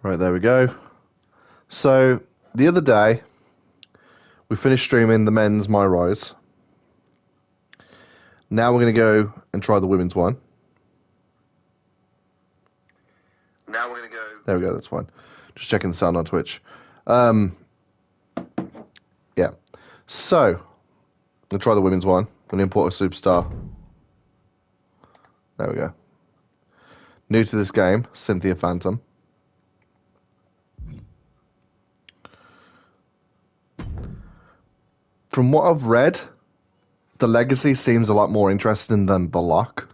Right, there we go. So, the other day, we finished streaming the men's My Rise. Now we're going to go and try the women's one. There we go, that's fine. Just checking the sound on Twitch. Yeah. So, I'm going to try the women's one. I'm going to import a superstar. There we go. New to this game, Cynthia Phantom. From what I've read, the Legacy seems a lot more interesting than the Lock.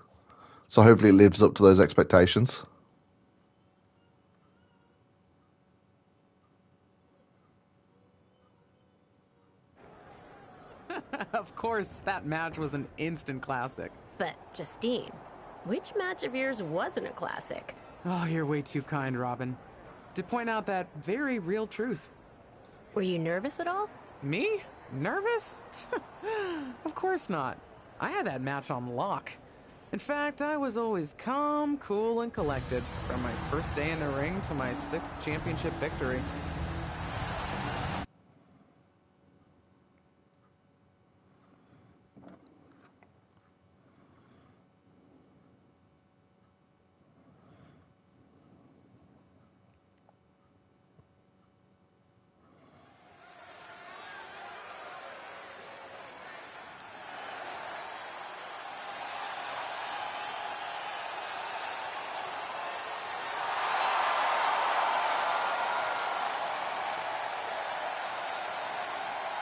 So hopefully it lives up to those expectations. Of course, that match was an instant classic. But, Justine, which match of yours wasn't a classic? Oh, you're way too kind, Robin. To point out that very real truth. Were you nervous at all? Me? Nervous? Of course not. I had that match on lock. In fact, I was always calm, cool, and collected from my first day in the ring to my 6th championship victory.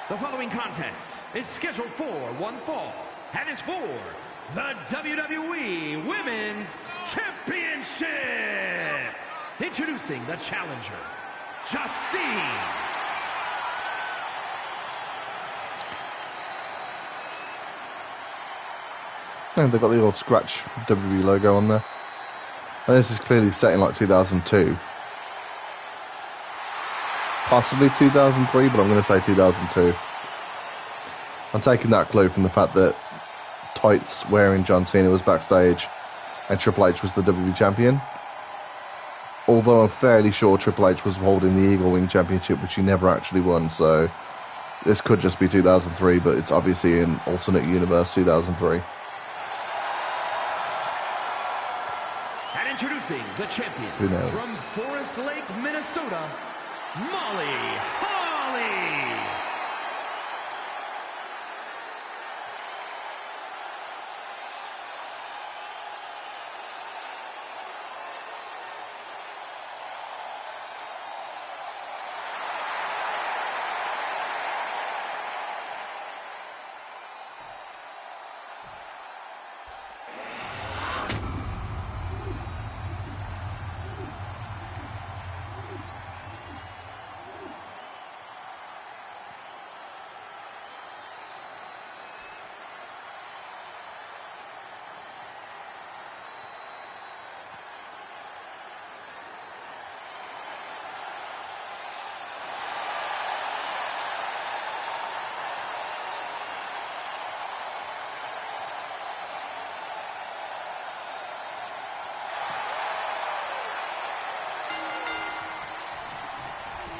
The following contest is scheduled for one fall and is for the WWE Women's Championship. Introducing the challenger, Justine. And they've got the old scratch WWE logo on there. And this is clearly set in like 2002. Possibly 2003, but I'm going to say 2002. I'm taking that clue from the fact that tights wearing John Cena was backstage and Triple H was the WWE champion. Although I'm fairly sure Triple H was holding the Eagle Wing Championship, which he never actually won, so this could just be 2003, but it's obviously in alternate universe 2003. And introducing the champion Who knows? from Forest Lake, Minnesota, Molly Holly.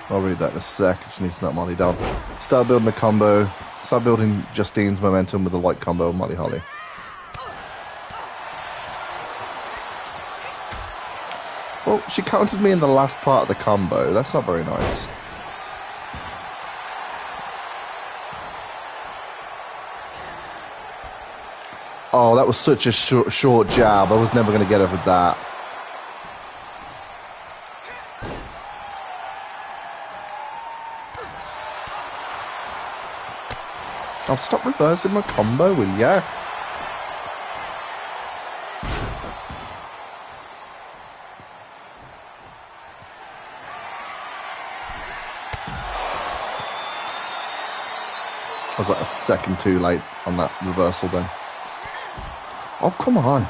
I'll read that in a sec. Just need to knock Molly down. Start building a combo. Start building Justine's momentum with a light combo of Molly Holly. Well, she counted me in the last part of the combo. That's not very nice. Oh, that was such a short jab. I was never going to get her with that. I'll stop reversing my combo, will ya? I was like a second too late on that reversal then. Oh, come on.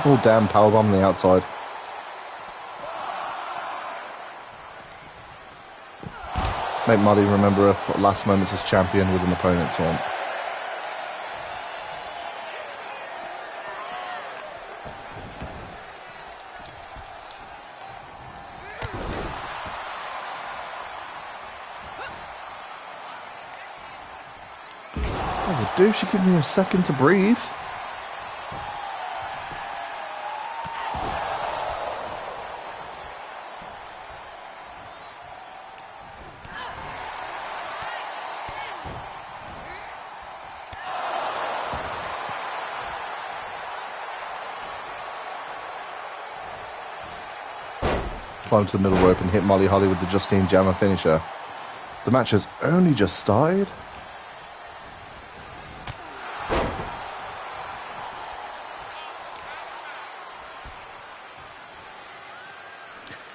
Oh, damn, powerbomb on the outside. Make Molly remember her last moments as champion with an opponent taunt. Oh, dude, she gave me a second to breathe. Climbed to the middle rope and hit Molly Holly with the Justine Jammer finisher. The match has only just started.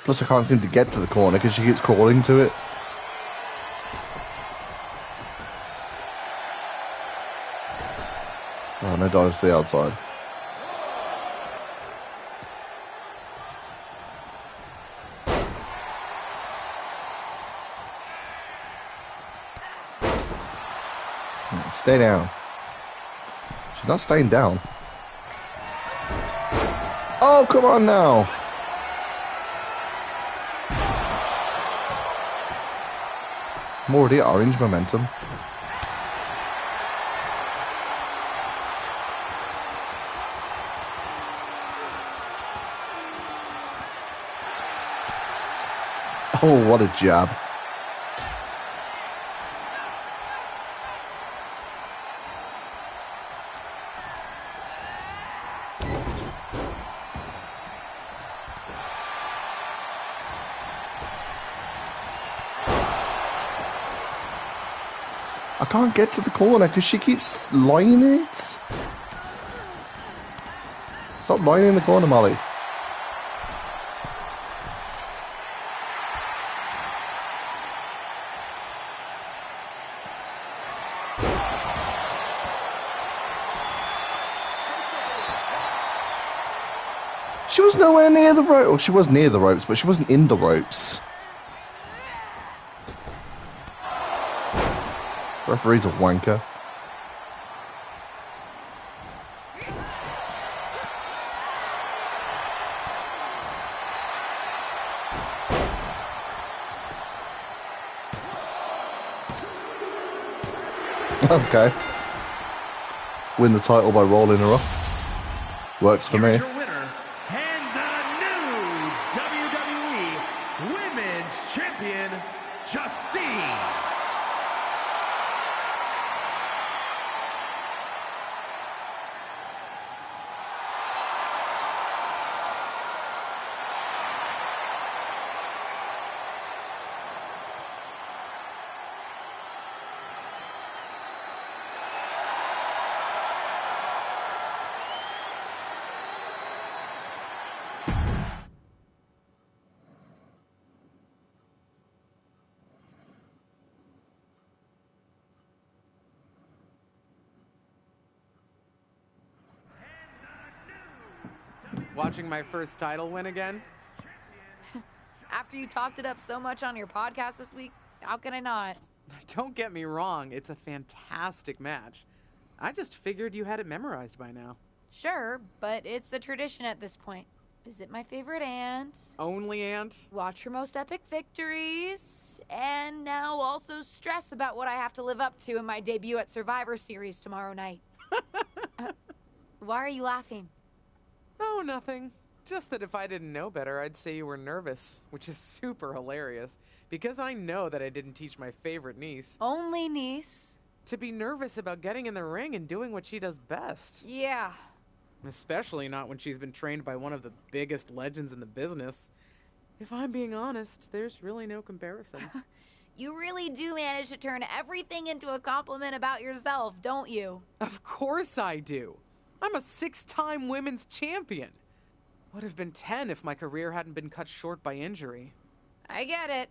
Plus I can't seem to get to the corner because she keeps crawling to it. Oh, no dives to the outside. Stay down. She's not staying down. Oh, come on now. I'm already at orange momentum. Oh, what a jab. I can't get to the corner because she keeps lying in it. Stop lying in the corner, Molly. She was nowhere near the rope. Well, she was near the ropes, but she wasn't in the ropes. Referee's a wanker. Okay. Win the title by rolling her off. Works for me. Your winner and the new WWE Women's Champion, Justine. Watching my first title win again? After you talked it up so much on your podcast this week, how can I not? Don't get me wrong, it's a fantastic match. I just figured you had it memorized by now. Sure, but it's a tradition at this point. Visit my favorite aunt. Only aunt? Watch her most epic victories. And now also stress about what I have to live up to in my debut at Survivor Series tomorrow night. Why are you laughing? Oh, nothing. Just that if I didn't know better, I'd say you were nervous, which is super hilarious, because I know that I didn't teach my favorite niece Only niece. to be nervous about getting in the ring and doing what she does best. Yeah. Especially not when she's been trained by one of the biggest legends in the business. If I'm being honest, there's really no comparison. You really do manage to turn everything into a compliment about yourself, don't you? Of course I do. I'm a 6-time women's champion. Would have been 10 if my career hadn't been cut short by injury. I get it.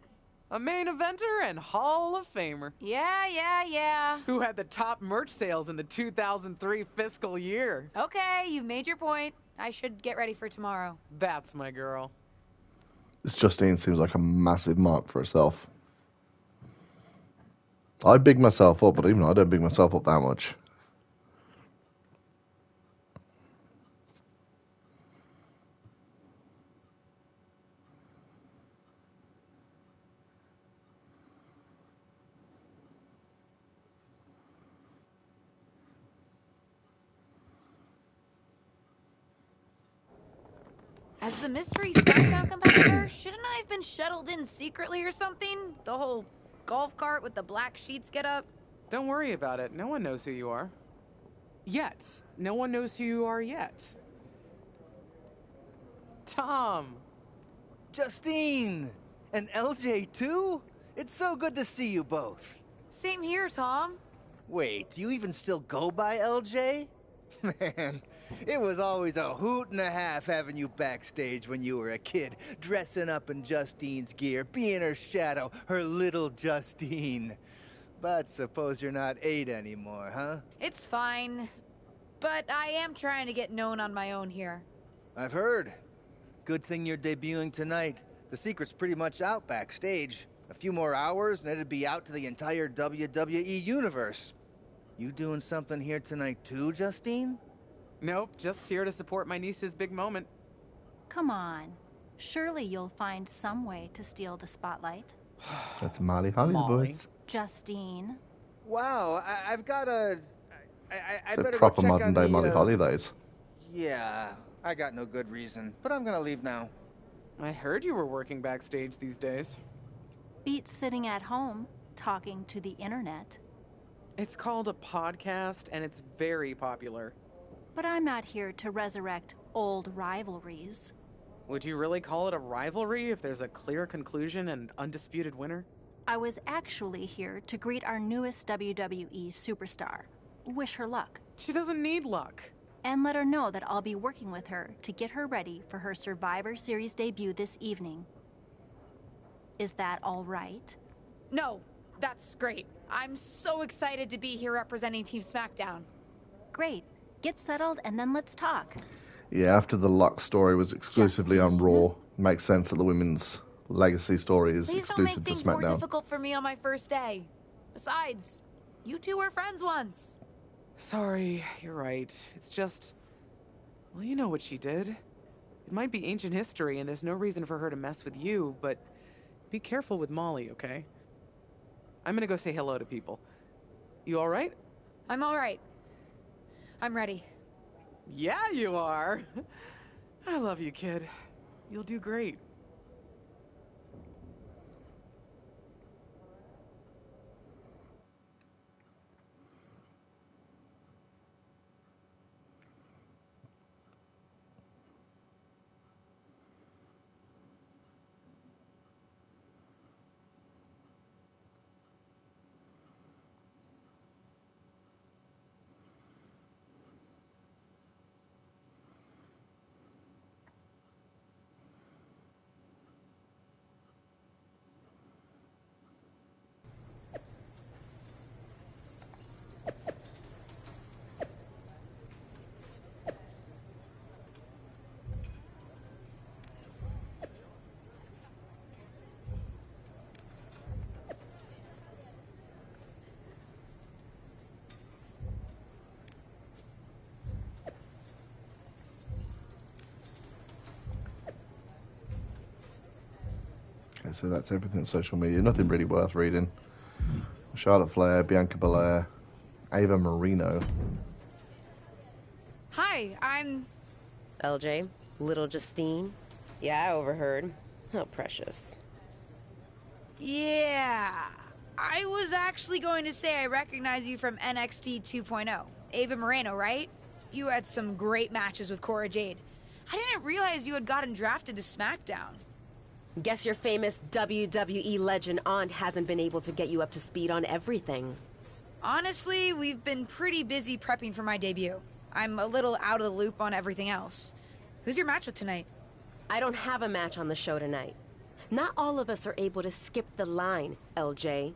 A main eventer and Hall of Famer. Yeah. Who had the top merch sales in the 2003 fiscal year. Okay, you've made your point. I should get ready for tomorrow. That's my girl. This Justine seems like a massive mark for herself. I big myself up, but even I don't big myself up that much. As the mystery SmackDown competitor, shouldn't I have been shuttled in secretly or something? The whole golf cart with the black sheets get up? Don't worry about it. No one knows who you are. Yet. No one knows who you are yet. Tom! Justine! And LJ too? It's so good to see you both. Same here, Tom. Wait, do you even still go by LJ? Man, it was always a hoot and a half having you backstage when you were a kid, dressing up in Justine's gear, being her shadow, her little Justine. But suppose you're not 8 anymore, huh? It's fine. But I am trying to get known on my own here. I've heard. Good thing you're debuting tonight. The secret's pretty much out backstage. A few more hours and it'd be out to the entire WWE universe. You doing something here tonight too, Justine? Nope, just here to support my niece's big moment. Come on. Surely you'll find some way to steal the spotlight. That's Molly Holly's Molly. voice. Justine. Wow, I've got a... I It's a better go proper check modern on day the, Molly Holly, that is. Yeah, I got no good reason, but I'm gonna leave now. I heard you were working backstage these days. Beats sitting at home, talking to the internet. It's called a podcast, and it's very popular. But I'm not here to resurrect old rivalries. Would you really call it a rivalry if there's a clear conclusion and undisputed winner? I was actually here to greet our newest WWE superstar. Wish her luck. She doesn't need luck. And let her know that I'll be working with her to get her ready for her Survivor Series debut this evening. Is that all right? No, that's great. I'm so excited to be here representing Team SmackDown. Great. Get settled and then let's talk. Yeah, after the Luck story was exclusively on Raw, makes sense that the women's legacy story is Please don't make exclusive to things more SmackDown. difficult for me on my first day. Besides, you two were friends once. Sorry, you're right. It's just... Well, you know what she did. It might be ancient history, and there's no reason for her to mess with you, but be careful with Molly, okay? I'm gonna go say hello to people. You alright? I'm all right. I'm ready. Yeah, you are. I love you, kid. You'll do great. Okay, so that's everything on social media. Nothing really worth reading. Charlotte Flair, Bianca Belair, Ava Marino. Hi, I'm... LJ, little Justine. Yeah, I overheard. How precious. Yeah. I was actually going to say I recognize you from NXT 2.0. Ava Moreno, right? You had some great matches with Cora Jade. I didn't realize you had gotten drafted to SmackDown. Guess your famous WWE legend aunt hasn't been able to get you up to speed on everything. Honestly, we've been pretty busy prepping for my debut. I'm a little out of the loop on everything else. Who's your match with tonight? I don't have a match on the show tonight. Not all of us are able to skip the line, LJ.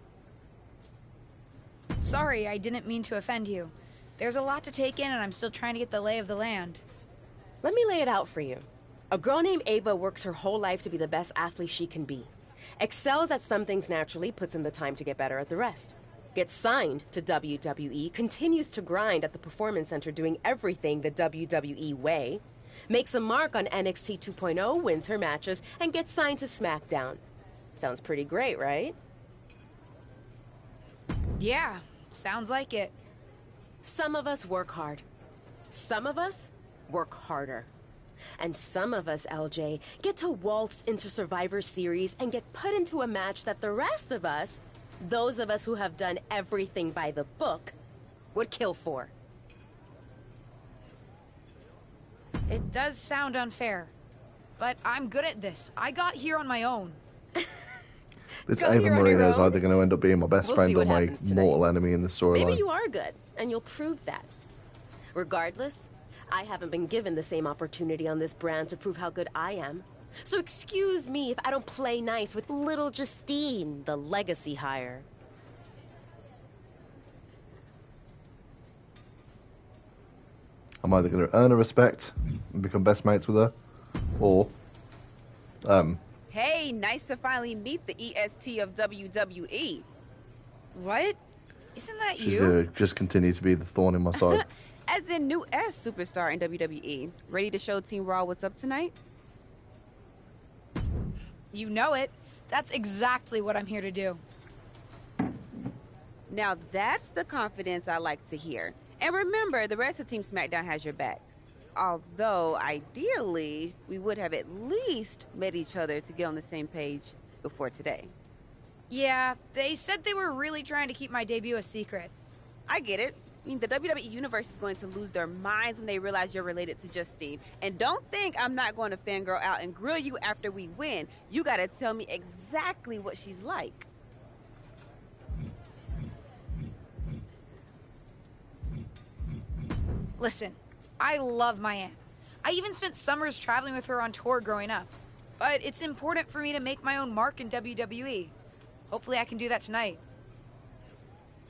Sorry, I didn't mean to offend you. There's a lot to take in and I'm still trying to get the lay of the land. Let me lay it out for you. A girl named Ava works her whole life to be the best athlete she can be. Excels at some things naturally, puts in the time to get better at the rest. gets signed to WWE, continues to grind at the Performance Center doing everything the WWE way, makes a mark on NXT 2.0, wins her matches, and gets signed to SmackDown. Sounds pretty great, right? Yeah, sounds like it. Some of us work hard. Some of us work harder. And some of us, LJ, get to waltz into Survivor Series and get put into a match that the rest of us, those of us who have done everything by the book, would kill for. It does sound unfair, but I'm good at this. I got here on my own. This Come Ava here on your Marino is own. either going to end up being my best We'll friend see or what my happens tonight. mortal enemy in the Maybe storyline. you are good, and you'll prove that. Regardless, I haven't been given the same opportunity on this brand to prove how good I am. So excuse me if I don't play nice with little Justine, the legacy hire. I'm either going to earn her respect and become best mates with her, or Hey, nice to finally meet the EST of WWE. What? Isn't that she's you? going to just continue to be the thorn in my side. As in new S superstar in WWE. Ready to show Team Raw what's up tonight? You know it. That's exactly what I'm here to do. Now that's the confidence I like to hear. And remember, the rest of Team SmackDown has your back. Although, ideally, we would have at least met each other to get on the same page before today. Yeah, they said they were really trying to keep my debut a secret. I get it. I mean, the WWE Universe is going to lose their minds when they realize you're related to Justine. And don't think I'm not going to fangirl out and grill you after we win. You gotta tell me exactly what she's like. Listen, I love my aunt. I even spent summers traveling with her on tour growing up. But it's important for me to make my own mark in WWE. Hopefully I can do that tonight.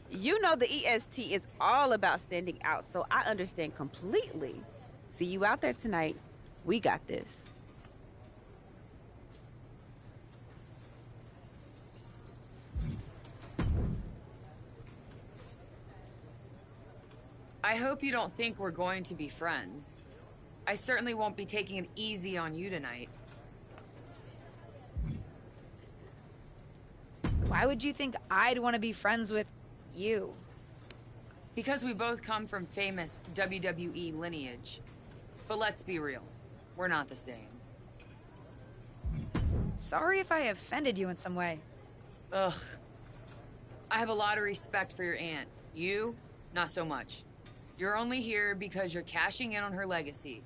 You know the EST is all about standing out, so I understand completely. See you out there tonight. We got this. I hope you don't think we're going to be friends. I certainly won't be taking it easy on you tonight. Why would you think I'd want to be friends with you? Because we both come from famous WWE lineage. But let's be real, we're not the same. Sorry if I offended you in some way. Ugh. I have a lot of respect for your aunt. You, not so much. You're only here because you're cashing in on her legacy.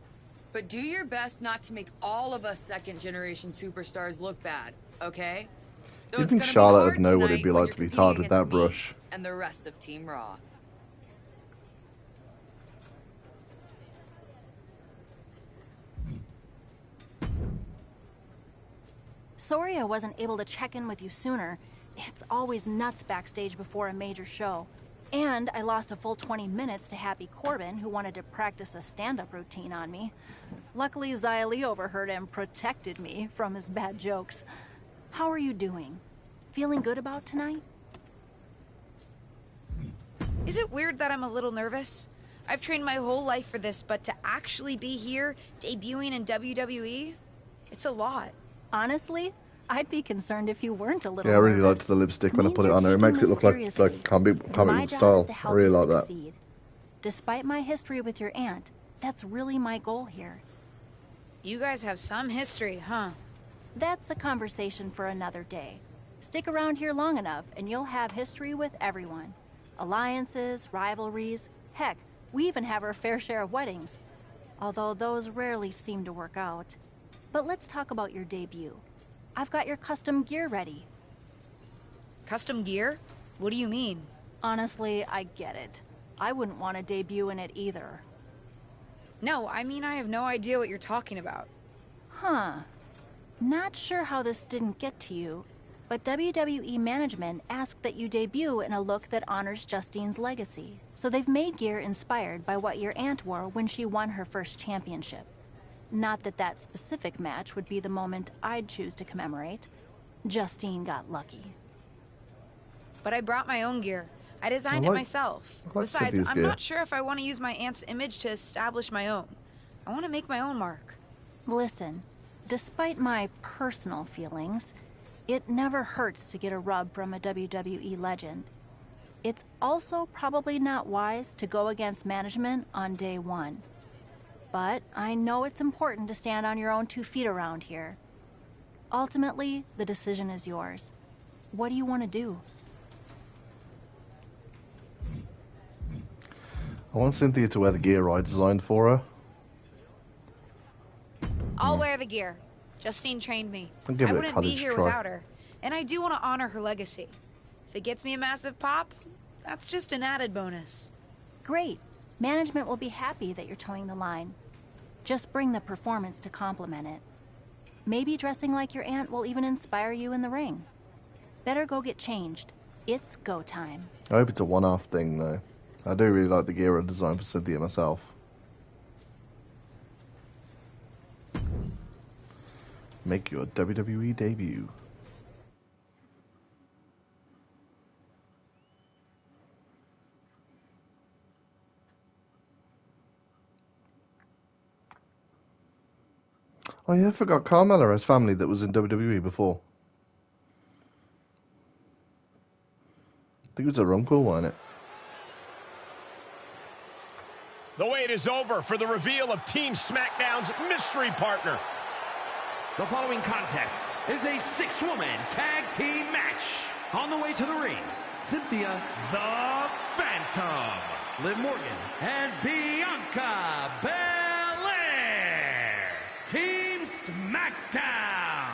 But do your best not to make all of us second-generation superstars look bad, okay? Though You'd it's think gonna be Charlotte hard would know what tonight it'd be when like you're to be competing tarred with that against me brush. and the rest of Team Raw. Sorry I wasn't able to check in with you sooner. It's always nuts backstage before a major show. And I lost a full 20 minutes to Happy Corbin, who wanted to practice a stand-up routine on me. Luckily, Xia Li overheard and protected me from his bad jokes. How are you doing? Feeling good about tonight? Is it weird that I'm a little nervous? I've trained my whole life for this, but to actually be here, debuting in WWE, it's a lot. Honestly, I'd be concerned if you weren't a little Yeah, I really nervous. liked the lipstick when I Means put it you're on her. It taking makes it this look like seriously. comic My book job style. is to I help really you like that. succeed. Despite my history with your aunt, that's really my goal here. You guys have some history, huh? That's a conversation for another day. Stick around here long enough and you'll have history with everyone. Alliances, rivalries, heck, we even have our fair share of weddings. Although those rarely seem to work out. But let's talk about your debut. I've got your custom gear ready. Custom gear? What do you mean? Honestly, I get it. I wouldn't want to debut in it either. No, I mean I have no idea what you're talking about. Huh. Not sure how this didn't get to you, but WWE management asked that you debut in a look that honors Justine's legacy. So they've made gear inspired by what your aunt wore when she won her first championship. Not that that specific match would be the moment I'd choose to commemorate. Justine got lucky. But I brought my own gear. I designed it myself. Besides, Cynthia's I'm gear. not sure if I want to use my aunt's image to establish my own. I want to make my own mark. Listen, despite my personal feelings, it never hurts to get a rub from a WWE legend. It's also probably not wise to go against management on day one. But I know it's important to stand on your own 2 feet around here. Ultimately, the decision is yours. What do you want to do? I want Cynthia to wear the gear I designed for her. I'll wear the gear. Justine trained me. I'll give I it a wouldn't be college here try. without her. And I do want to honor her legacy. If it gets me a massive pop, that's just an added bonus. Great. Management will be happy that you're towing the line. Just bring the performance to complement it. Maybe dressing like your aunt will even inspire you in the ring. Better go get changed. It's go time. I hope it's a one-off thing, though. I do really like the gear I designed for Cynthia myself. Make your WWE debut. Oh yeah, I forgot Carmella has family that was in WWE before. I think it was her uncle, wasn't it? The wait is over for the reveal of Team SmackDown's mystery partner. The following contest is a 6-woman tag team match. On the way to the ring, Cynthia the Phantom, Liv Morgan, and Bianca Belair. Team SmackDown.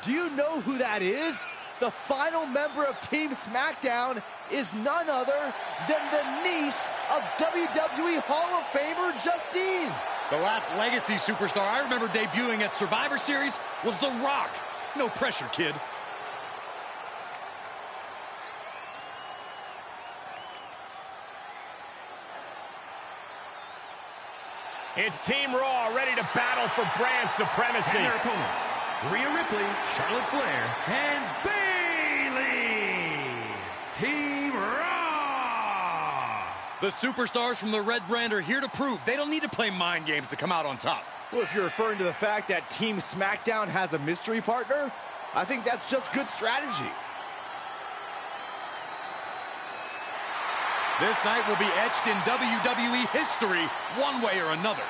Do you know who that is? The final member of Team SmackDown is none other than the niece of WWE Hall of Famer Justine. The last legacy superstar I remember debuting at Survivor Series was The Rock. No pressure, kid. It's Team Raw ready to battle for brand supremacy. And their opponents, Rhea Ripley, Charlotte Flair, and Bayley. Team Raw. The superstars from the Red Brand are here to prove they don't need to play mind games to come out on top. Well, if you're referring to the fact that Team SmackDown has a mystery partner, I think that's just good strategy. This night will be etched in WWE history one way or another.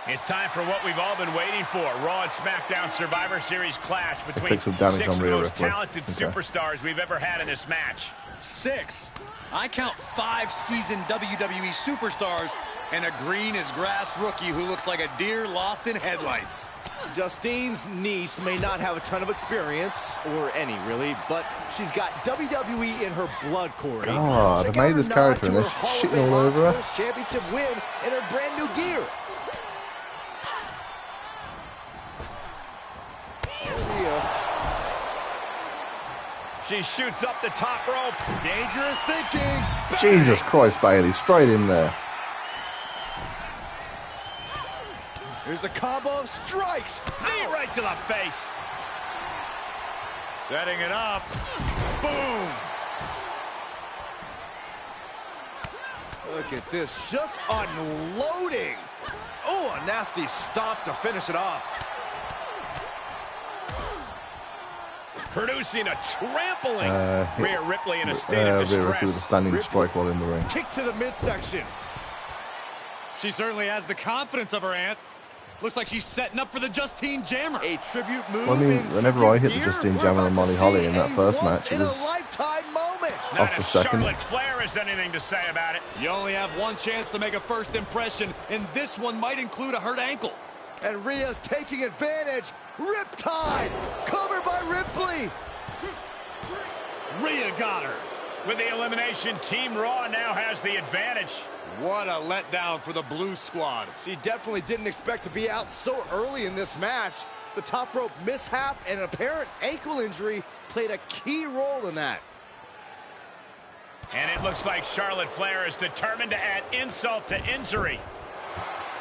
It's time for what we've all been waiting for. Raw and SmackDown Survivor Series clash between Take some damage 6 on of the Rhea most Ripley. talented Okay. superstars we've ever had in this match. 6. I count 5 seasoned WWE superstars and a green as grass rookie who looks like a deer lost in headlights. Justine's niece may not have a ton of experience, or any really, but she's got WWE in her blood, Corey. God, Check I made out this her character nod and to they're her Hall of shitting Fame all over her. first championship win in her brand new gear. See ya. She shoots up the top rope. Dangerous thinking. Jesus Christ, Bayley, straight in there. Here's a combo of strikes. Knee right to the face. Setting it up. Boom. Look at this, just unloading. Oh, a nasty stop to finish it off. Producing a trampling. Rhea Ripley in a state Rhea of distress. Ripley with a standing strike while in the ring. Kick to the midsection. She certainly has the confidence of her aunt. Looks like she's setting up for the Justine Jammer. A tribute move. Well, I mean, in whenever tribute I hit the gear, Justine we're Jammer about and to Molly see Holly in that a first match, it was once-in-a-lifetime moment. Not off the if second. Charlotte Flair has anything to say about it. You only have one chance to make a first impression, and this one might include a hurt ankle. And Rhea's taking advantage. Riptide, covered by Ripley. Rhea got her. With the elimination, Team Raw now has the advantage. What a letdown for the Blue Squad. She definitely didn't expect to be out so early in this match. The top rope mishap and an apparent ankle injury played a key role in that. And it looks like Charlotte Flair is determined to add insult to injury.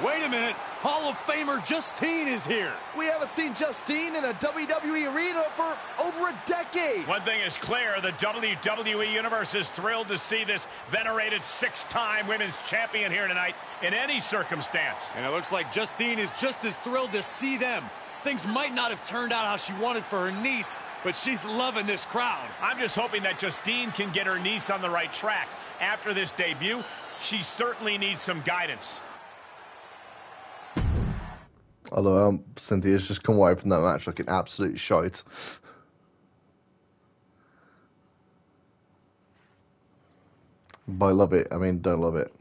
Wait a minute. Hall of Famer Justine is here. We haven't seen Justine in a WWE arena for over a decade. One thing is clear, the WWE Universe is thrilled to see this venerated 6-time women's champion here tonight in any circumstance. And it looks like Justine is just as thrilled to see them. Things might not have turned out how she wanted for her niece, but she's loving this crowd. I'm just hoping that Justine can get her niece on the right track. After this debut, she certainly needs some guidance. Although Cynthia's just come away from that match looking absolute shite. By love it, I mean don't love it.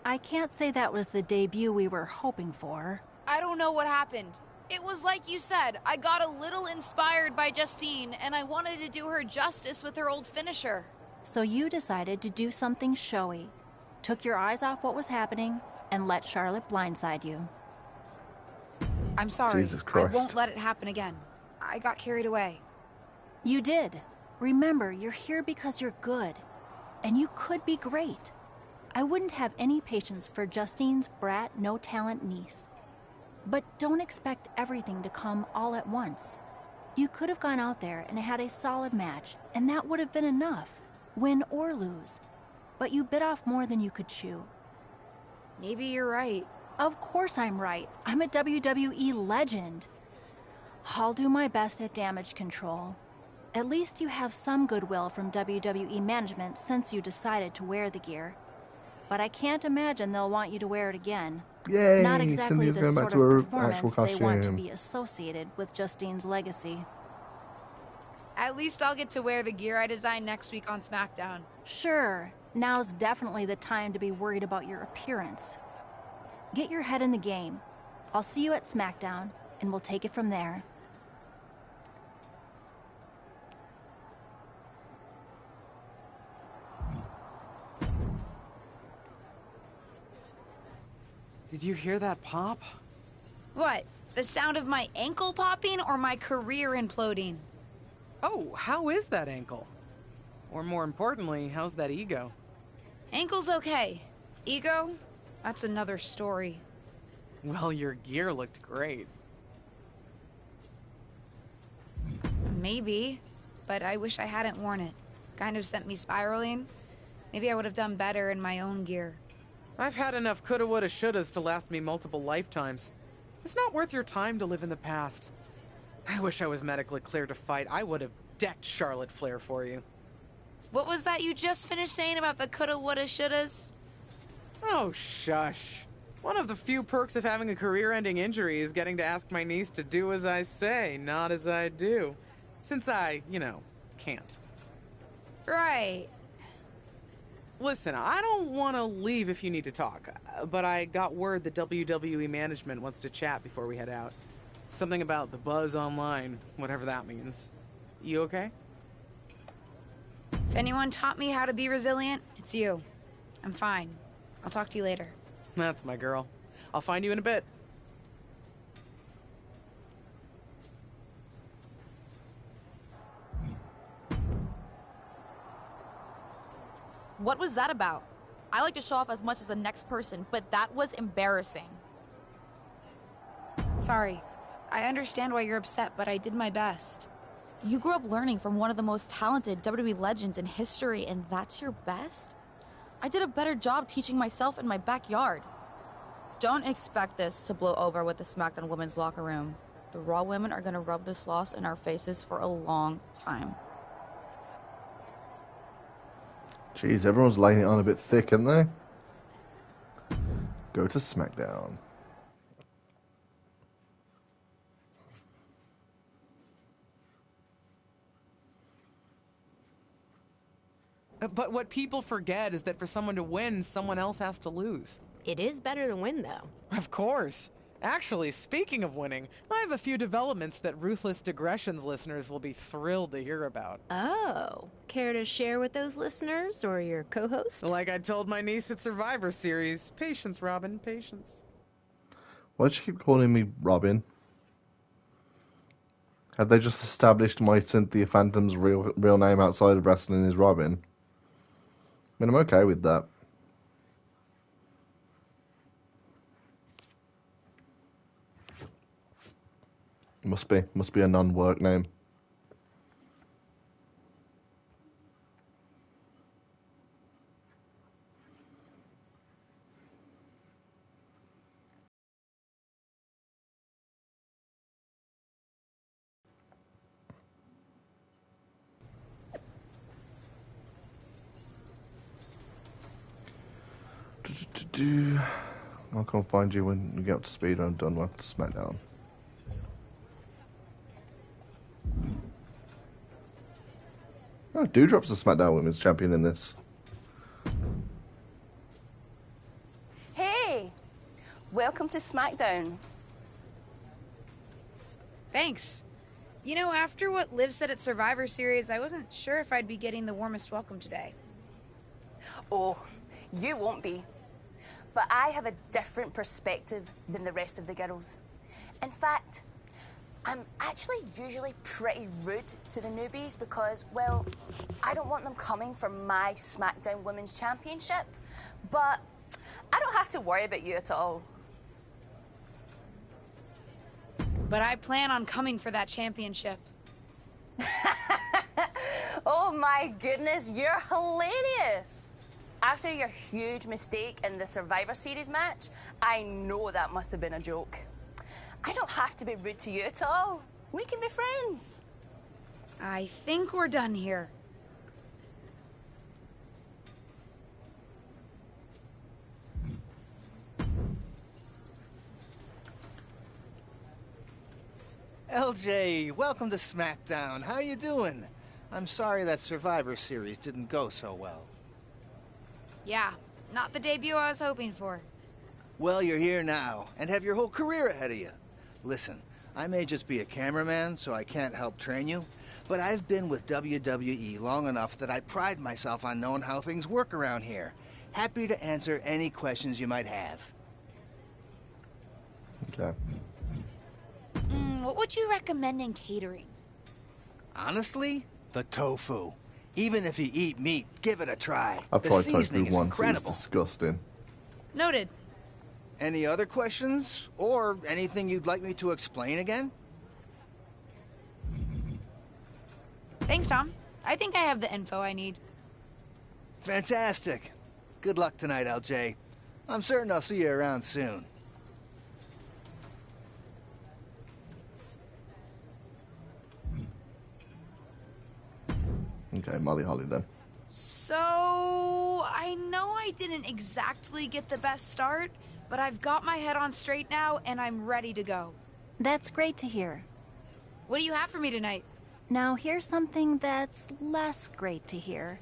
I can't say that was the debut we were hoping for. I don't know what happened. It was like you said, I got a little inspired by Justine, and I wanted to do her justice with her old finisher. So you decided to do something showy, took your eyes off what was happening, and let Charlotte blindside you. I'm sorry. Jesus Christ. I won't let it happen again. I got carried away. You did. Remember, you're here because you're good, and you could be great. I wouldn't have any patience for Justine's brat, no-talent niece. But don't expect everything to come all at once. You could have gone out there and had a solid match, and that would have been enough, win or lose. But you bit off more than you could chew. Maybe you're right. Of course I'm right. I'm a WWE legend. I'll do my best at damage control. At least you have some goodwill from WWE management since you decided to wear the gear. But I can't imagine they'll want you to wear it again. Yay! Not exactly Cynthia's the going back sort to her of actual performance they want to costume. be associated with Justine's legacy. At least I'll get to wear the gear I designed next week on SmackDown. Sure, now's definitely the time to be worried about your appearance. Get your head in the game. I'll see you at SmackDown, and we'll take it from there. Did you hear that pop? What? The sound of my ankle popping or my career imploding? Oh, how is that ankle? Or more importantly, how's that ego? Ankle's okay. Ego? That's another story. Well, your gear looked great. Maybe, but I wish I hadn't worn it. Kind of sent me spiraling. Maybe I would have done better in my own gear. I've had enough coulda, woulda, shouldas to last me multiple lifetimes. It's not worth your time to live in the past. I wish I was medically cleared to fight. I would have decked Charlotte Flair for you. What was that you just finished saying about the coulda, woulda, shouldas? Oh, shush. One of the few perks of having a career-ending injury is getting to ask my niece to do as I say, not as I do. Since I, can't. Right. Listen, I don't want to leave if you need to talk, but I got word that WWE management wants to chat before we head out. Something about the buzz online, whatever that means. You okay? If anyone taught me how to be resilient, it's you. I'm fine. I'll talk to you later. That's my girl. I'll find you in a bit. What was that about? I like to show off as much as the next person, but that was embarrassing. Sorry. I understand why you're upset, but I did my best. You grew up learning from one of the most talented WWE legends in history, and that's your best? I did a better job teaching myself in my backyard. Don't expect this to blow over with the SmackDown women's locker room. The Raw women are gonna rub this loss in our faces for a long time. Jeez, everyone's laying it on a bit thick, aren't they? Go to SmackDown. But what people forget is that for someone to win, someone else has to lose. It is better to win, though. Of course. Actually, speaking of winning, I have a few developments that Ruthless Digressions listeners will be thrilled to hear about. Oh, care to share with those listeners or your co-host? Like I told my niece at Survivor Series, patience, Robin, patience. Why'd you keep calling me Robin? Had they just established my Cynthia Phantom's real name outside of wrestling is Robin? I mean, I'm okay with that. Must be a non-work name. I'll come find you when you get up to speed and I'm done with SmackDown. Oh, Doudrop's the SmackDown Women's Champion in this. Hey! Welcome to SmackDown. Thanks. You know, after what Liv said at Survivor Series, I wasn't sure if I'd be getting the warmest welcome today. Oh, you won't be. But I have a different perspective than the rest of the girls. In fact, I'm actually usually pretty rude to the newbies because, well, I don't want them coming for my SmackDown Women's Championship. But I don't have to worry about you at all. But I plan on coming for that championship. Oh my goodness, you're hilarious. After your huge mistake in the Survivor Series match, I know that must have been a joke. I don't have to be rude to you at all. We can be friends. I think we're done here. LJ, welcome to SmackDown. How you doing? I'm sorry that Survivor Series didn't go so well. Yeah, not the debut I was hoping for. Well, you're here now, and have your whole career ahead of you. Listen, I may just be a cameraman, so I can't help train you, but I've been with WWE long enough that I pride myself on knowing how things work around here. Happy to answer any questions you might have. Okay. What would you recommend in catering? Honestly, the tofu. Even if you eat meat, give it a try. I've The tried seasoning tofu is once, it was incredible. disgusting. Noted. Any other questions? Or anything you'd like me to explain again? Thanks, Tom. I think I have the info I need. Fantastic. Good luck tonight, LJ. I'm certain I'll see you around soon. Okay, Molly Holly then. So, I know I didn't exactly get the best start, but I've got my head on straight now and I'm ready to go. That's great to hear. What do you have for me tonight? Now here's something that's less great to hear.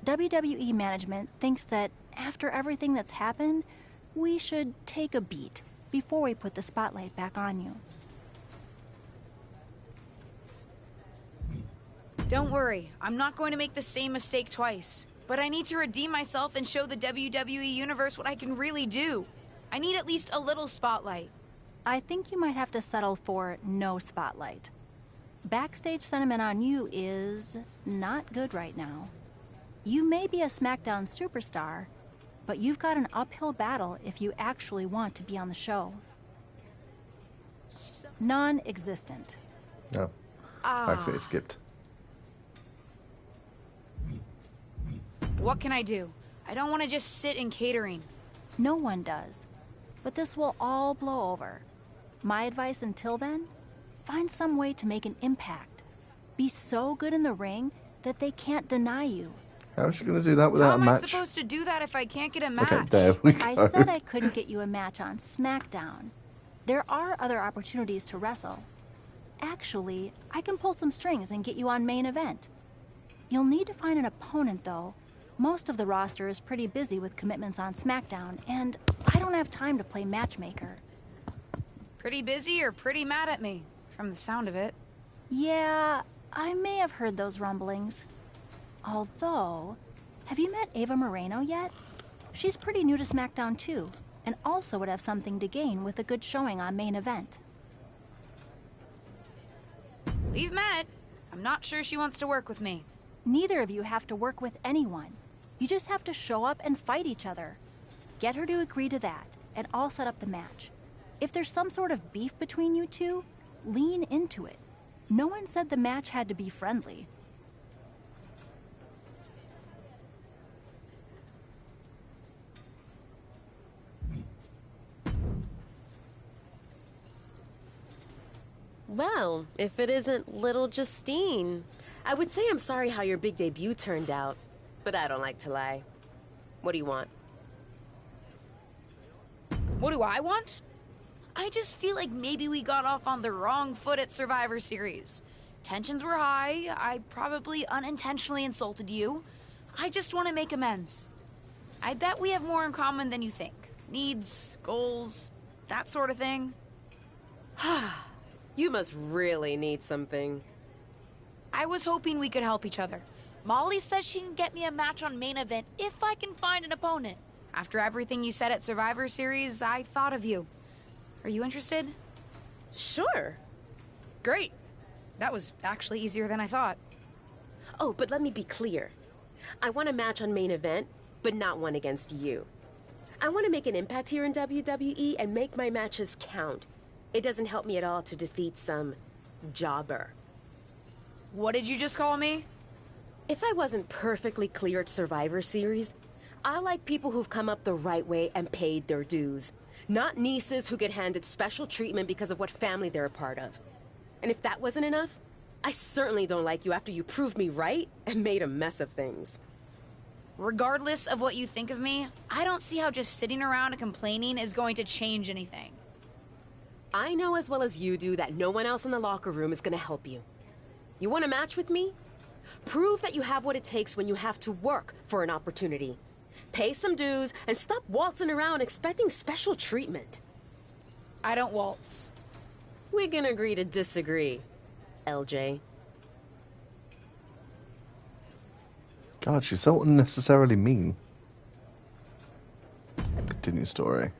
WWE management thinks that after everything that's happened, we should take a beat before we put the spotlight back on you. Don't worry, I'm not going to make the same mistake twice. But I need to redeem myself and show the WWE Universe what I can really do. I need at least a little spotlight. I think you might have to settle for no spotlight. Backstage sentiment on you is not good right now. You may be a SmackDown superstar, but you've got an uphill battle if you actually want to be on the show. Non-existent. No. Actually, it skipped. What can I do? I don't want to just sit in catering. No one does. But this will all blow over. My advice until then? Find some way to make an impact. Be so good in the ring that they can't deny you. How is she going to do that without a match? How am I supposed to do that if I can't get a match? Okay, there we go. I said I couldn't get you a match on SmackDown. There are other opportunities to wrestle. Actually, I can pull some strings and get you on main event. You'll need to find an opponent, though, Most of the roster is pretty busy with commitments on SmackDown, and I don't have time to play matchmaker. Pretty busy or pretty mad at me, from the sound of it. Yeah, I may have heard those rumblings. Although, have you met Ava Moreno yet? She's pretty new to SmackDown too, and also would have something to gain with a good showing on main event. We've met. I'm not sure she wants to work with me. Neither of you have to work with anyone. You just have to show up and fight each other. Get her to agree to that, and I'll set up the match. If there's some sort of beef between you two, lean into it. No one said the match had to be friendly. Well, if it isn't little Justine. I would say I'm sorry how your big debut turned out, but I don't like to lie. What do you want? What do I want? I just feel like maybe we got off on the wrong foot at Survivor Series. Tensions were high. I probably unintentionally insulted you. I just want to make amends. I bet we have more in common than you think. Needs, goals, that sort of thing. You must really need something. I was hoping we could help each other. Molly says she can get me a match on main event if I can find an opponent. After everything you said at Survivor Series, I thought of you. Are you interested? Sure. Great. That was actually easier than I thought. Oh, but let me be clear. I want a match on main event, but not one against you. I want to make an impact here in WWE and make my matches count. It doesn't help me at all to defeat some jobber. What did you just call me? If I wasn't perfectly clear at Survivor Series, I like people who've come up the right way and paid their dues. Not nieces who get handed special treatment because of what family they're a part of. And if that wasn't enough, I certainly don't like you after you proved me right and made a mess of things. Regardless of what you think of me, I don't see how just sitting around and complaining is going to change anything. I know as well as you do that no one else in the locker room is going to help you. You want a match with me? Prove that you have what it takes when you have to work for an opportunity. Pay some dues and stop waltzing around expecting special treatment. I don't waltz. We can agree to disagree, LJ. God, she's so unnecessarily mean. Continue story.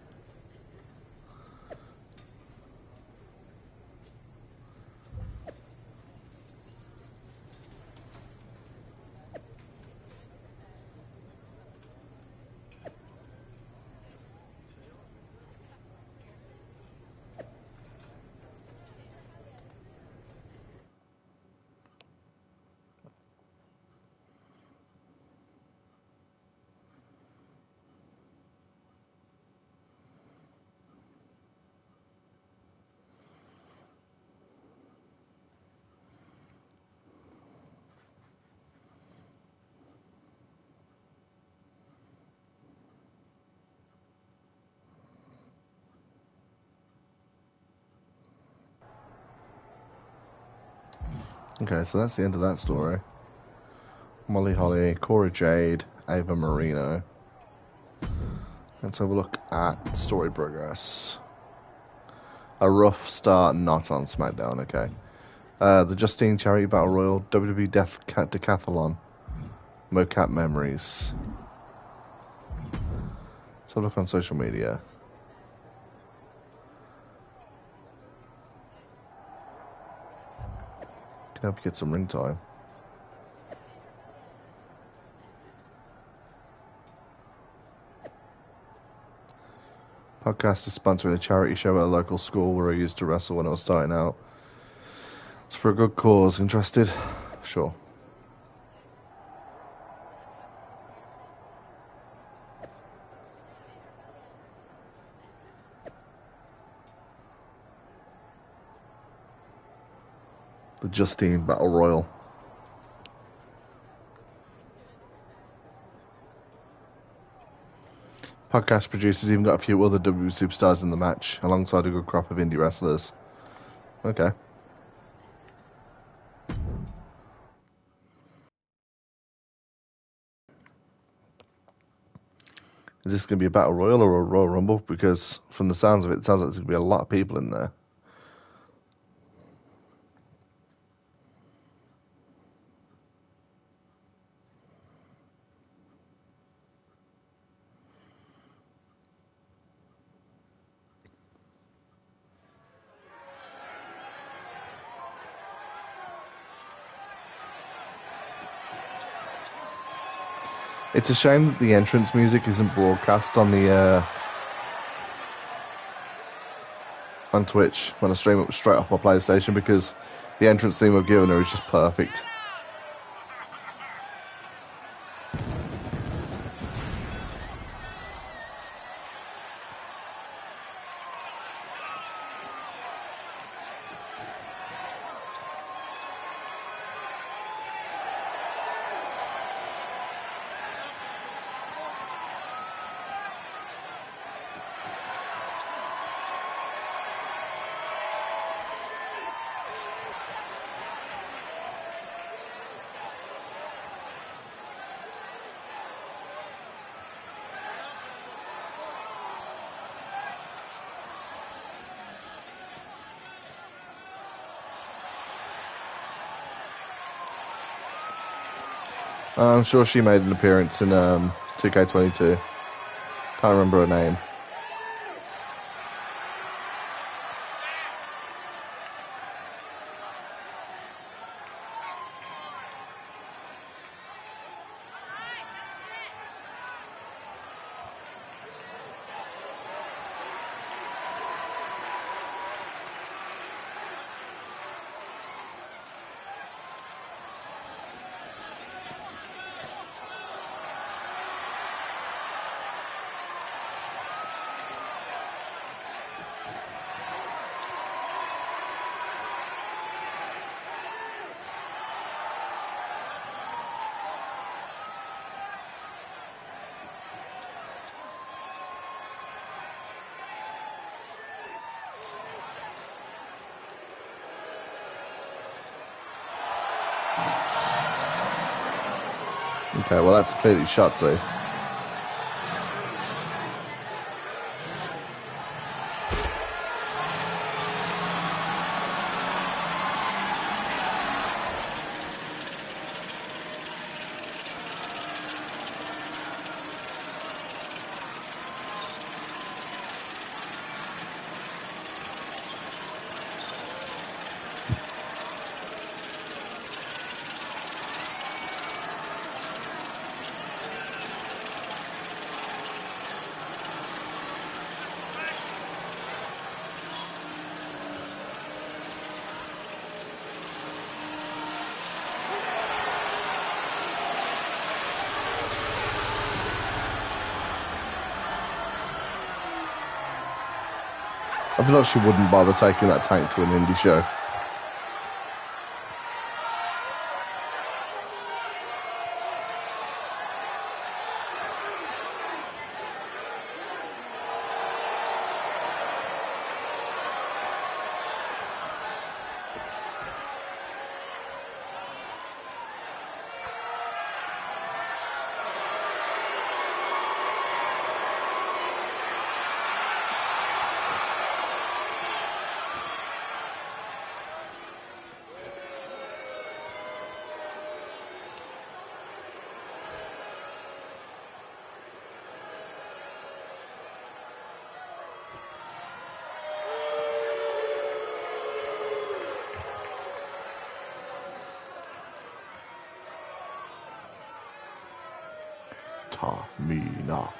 Okay, so that's the end of that story. Molly Holly, Cora Jade, Ava Marino. Let's have a look at story progress. A rough start, not on SmackDown, okay. The Justine Charity Battle Royal, WWE Death Decathlon, Mocap Memories. Let's have a look on social media. Can help you get some ring time. Podcast is sponsoring a charity show at a local school where I used to wrestle when I was starting out. It's for a good cause. Interested? Sure. The Justine Battle Royal. Podcast producers even got a few other WWE superstars in the match, alongside a good crop of indie wrestlers. Okay. Is this going to be a Battle Royal or a Royal Rumble? Because from the sounds of it, it sounds like there's going to be a lot of people in there. It's a shame that the entrance music isn't broadcast on the on Twitch when I stream it straight off my PlayStation, because the entrance theme I've given her is just perfect. I'm sure she made an appearance in 2K22. Can't remember her name. Okay, well that's clearly Shotzi. I feel like she wouldn't bother taking that tank to an indie show. Tamina.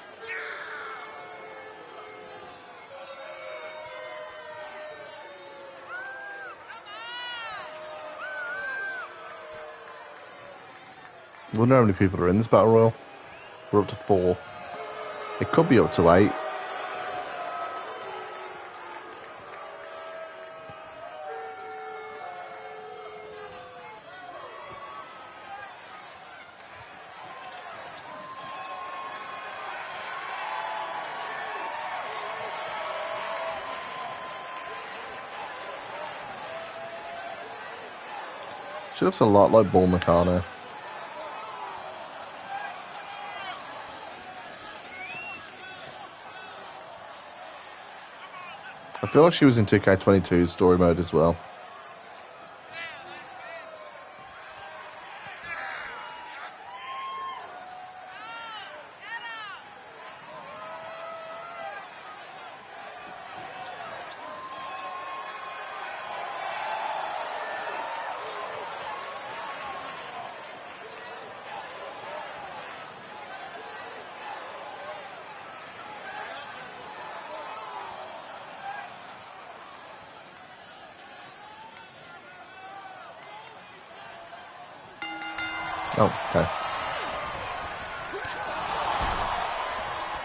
I wonder how many people are in this battle royal. We're up to 4. It could be up to 8. She looks a lot like Bull Nakano. feel like she was in 2K22's story mode as well. Oh, okay.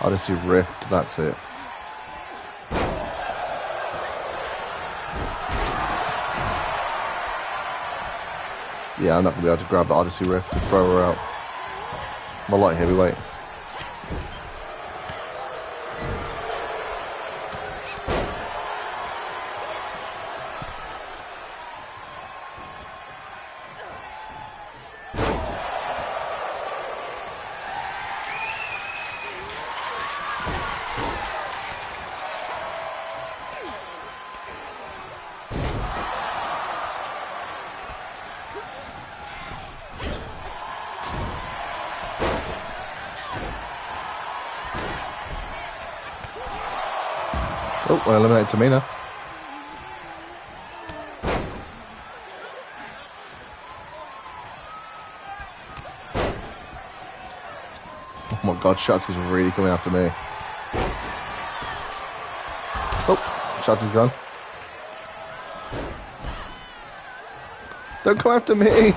Odyssey Rift, that's it. Yeah, I'm not going to be able to grab the Odyssey Rift and throw her out. I'm a light heavyweight. Oh, I eliminated Tamina. Oh my god, Shotzi's really coming after me. Oh, Shotzi's gone. Don't come after me!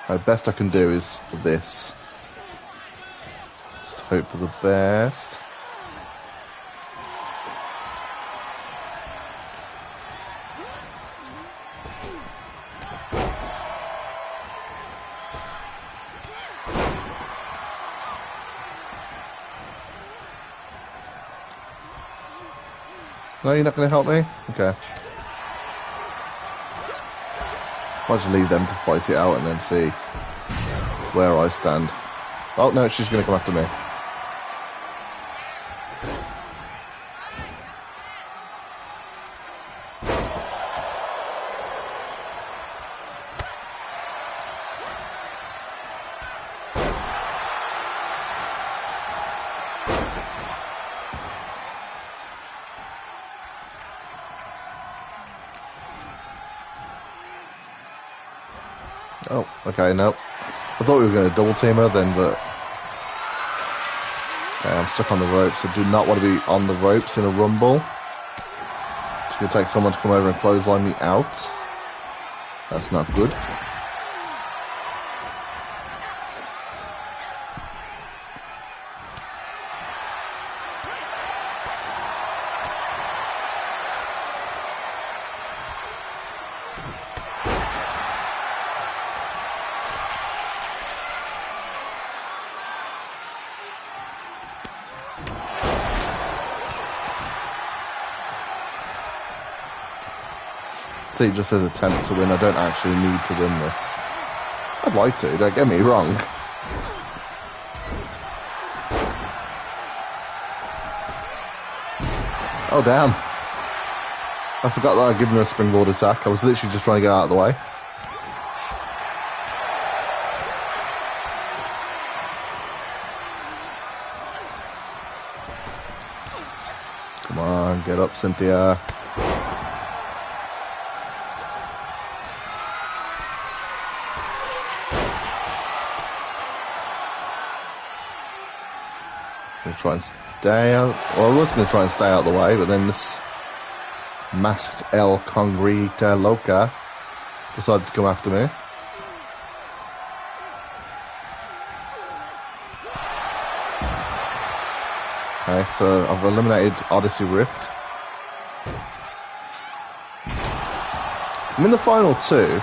The best I can do is this. Just hope for the best. No, you're not going to help me? Okay. I'll just leave them to fight it out and then see where I stand. Oh, no, she's going to come after me. Oh, okay, nope. I thought we were going to double team her then, but... Okay, I'm stuck on the ropes. I do not want to be on the ropes in a rumble. It's going to take someone to come over and clothesline me out. That's not good. See, it just says attempt to win. I don't actually need to win this. I'd like to, don't get me wrong. Oh, damn. I forgot that I'd given her a springboard attack. I was literally just trying to get out of the way. Come on, get up, Cynthia. Try and stay out. Well, I was going to try and stay out of the way, but then this masked El Congrita Loca decided to come after me. Okay, so I've eliminated Odyssey Rift. I'm in the final two.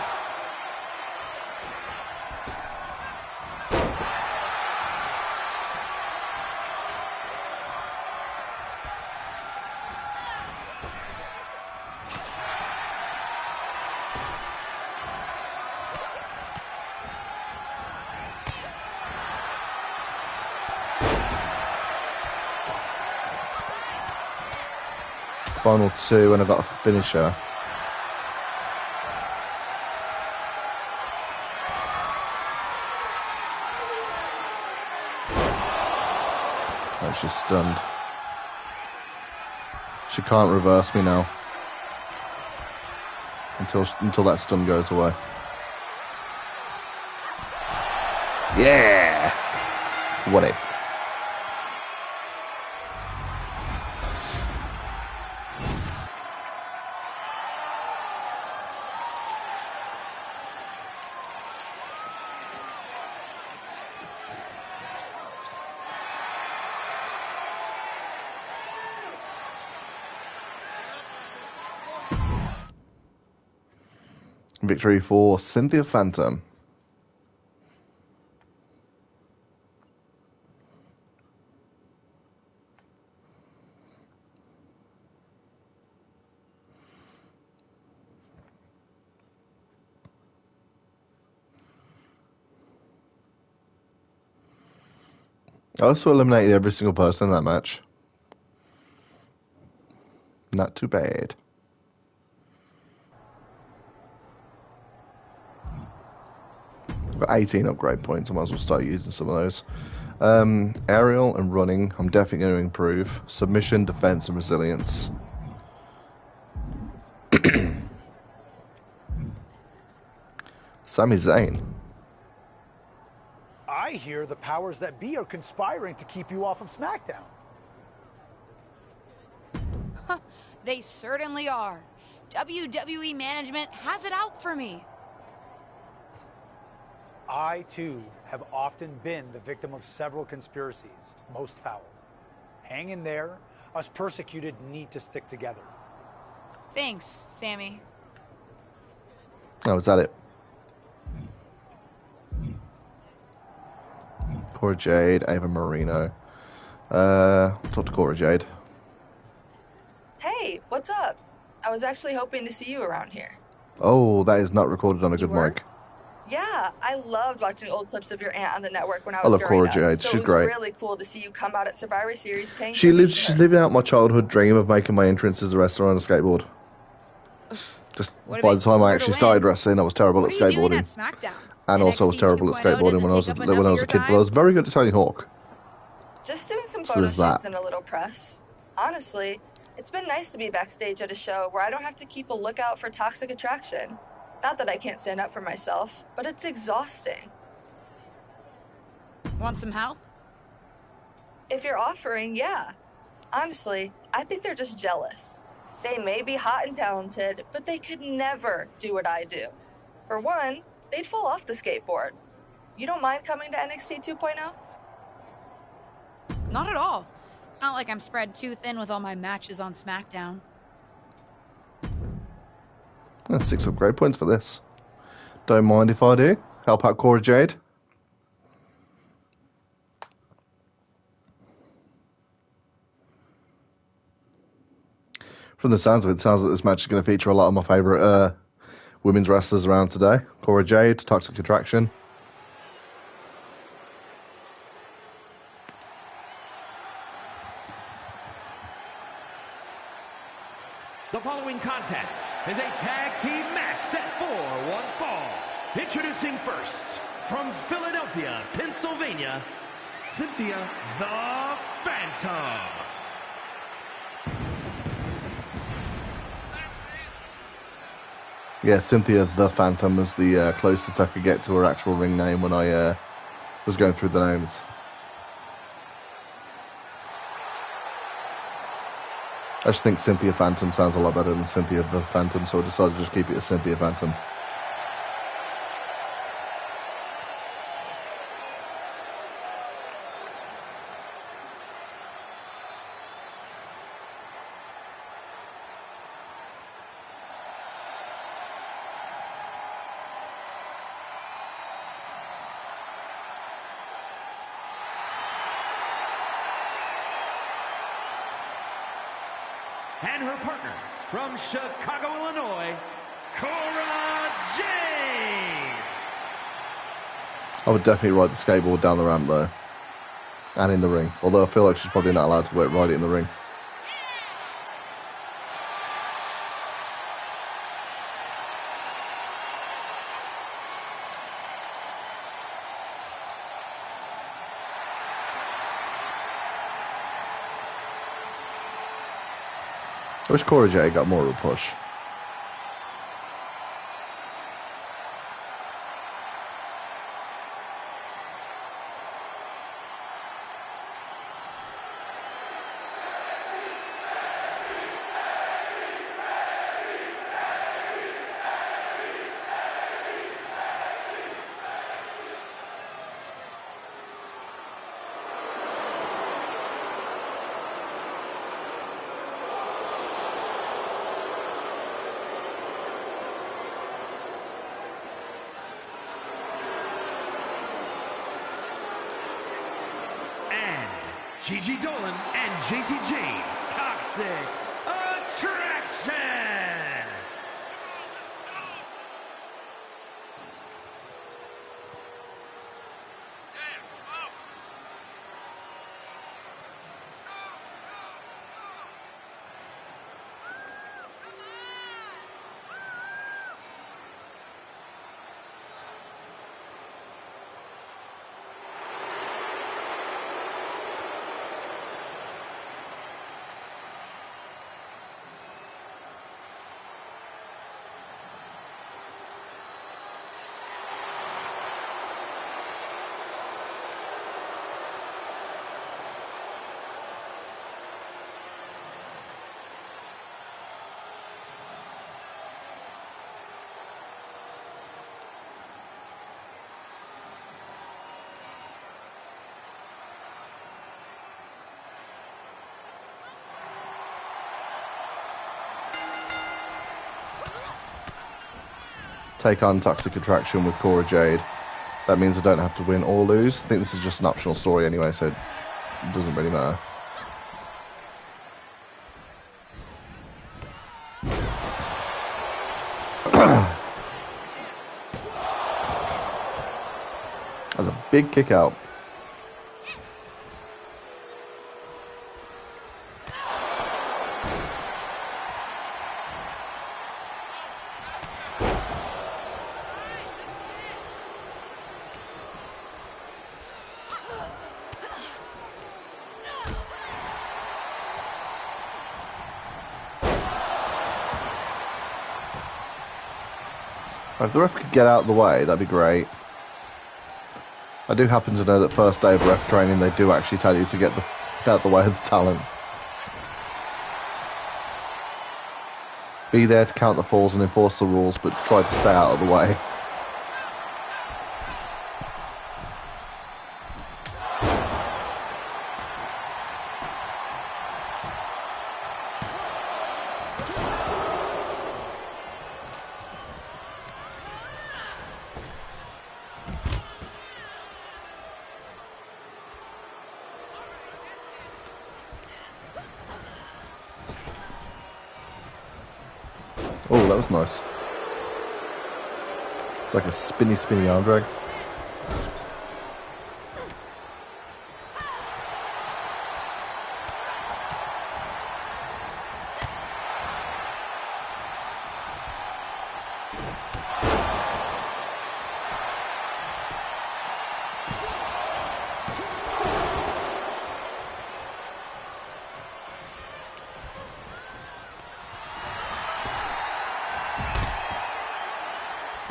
Final 2, and I've got a finisher. Oh, she's stunned. She can't reverse me now. Until that stun goes away. Yeah! Won it. Victory for Cynthia Phantom. I also eliminated every single person in that match. Not too bad. Got 18 upgrade points. I might as well start using some of those. Aerial and running, I'm definitely going to improve. Submission, defense, and resilience. Sami Zayn. I hear the powers that be are conspiring to keep you off of SmackDown. They certainly are. WWE management has it out for me. I, too, have often been the victim of several conspiracies, most foul. Hang in there. Us persecuted need to stick together. Thanks, Sammy. Oh, is that it? Cora Jade, Ava Marino. Talk to Cora Jade. Hey, what's up? I was actually hoping to see you around here. Oh, that is not recorded on a good mic. Yeah, I loved watching old clips of your aunt on the network when I I was love growing Cora up. Jade. So She's it was great. really cool to see you come out at Survivor Series paying She's living out my childhood dream of making my entrance as a wrestler on a skateboard. Just by the time I actually started wrestling, I was terrible at skateboarding. At SmackDown? And also was terrible at skateboarding when I was a kid, but I was very good at Tony Hawk. Just doing some So photo there's that. shoots and a little press. Honestly, it's been nice to be backstage at a show where I don't have to keep a lookout for toxic attraction. Not that I can't stand up for myself, but it's exhausting. Want some help? If you're offering, yeah. Honestly, I think they're just jealous. They may be hot and talented, but they could never do what I do. For one, they'd fall off the skateboard. You don't mind coming to NXT 2.0? Not at all. It's not like I'm spread too thin with all my matches on SmackDown. 6 upgrade points for this. Don't mind if I do. Help out Cora Jade. From the sounds of it, sounds like this match is going to feature a lot of my favourite women's wrestlers around today. Cora Jade, Toxic Attraction. The following contest is a tag team match set for one fall. Introducing first, from Philadelphia, Pennsylvania, Cynthia the Phantom. Yeah, Cynthia the Phantom was the closest I could get to her actual ring name when I was going through the names. I just think Cynthia Phantom sounds a lot better than Cynthia the Phantom, so I decided to just keep it as Cynthia Phantom. And her partner from Chicago, Illinois, Cora Jade. I would definitely ride the skateboard down the ramp though. And in the ring. Although I feel like she's probably not allowed to ride it in the ring. I wish Cora Jade got more of a push. Gigi Dolan and JCJ, Toxic Attraction! Take on Toxic Attraction with Cora Jade. That means I don't have to win or lose. I think this is just an optional story anyway, so it doesn't really matter. That's a big kick out. If the ref could get out of the way, that'd be great. I do happen to know that first day of ref training, they do actually tell you to get out of the way of the talent. Be there to count the falls and enforce the rules, but try to stay out of the way. Oh, that was nice. It's like a spinny arm drag.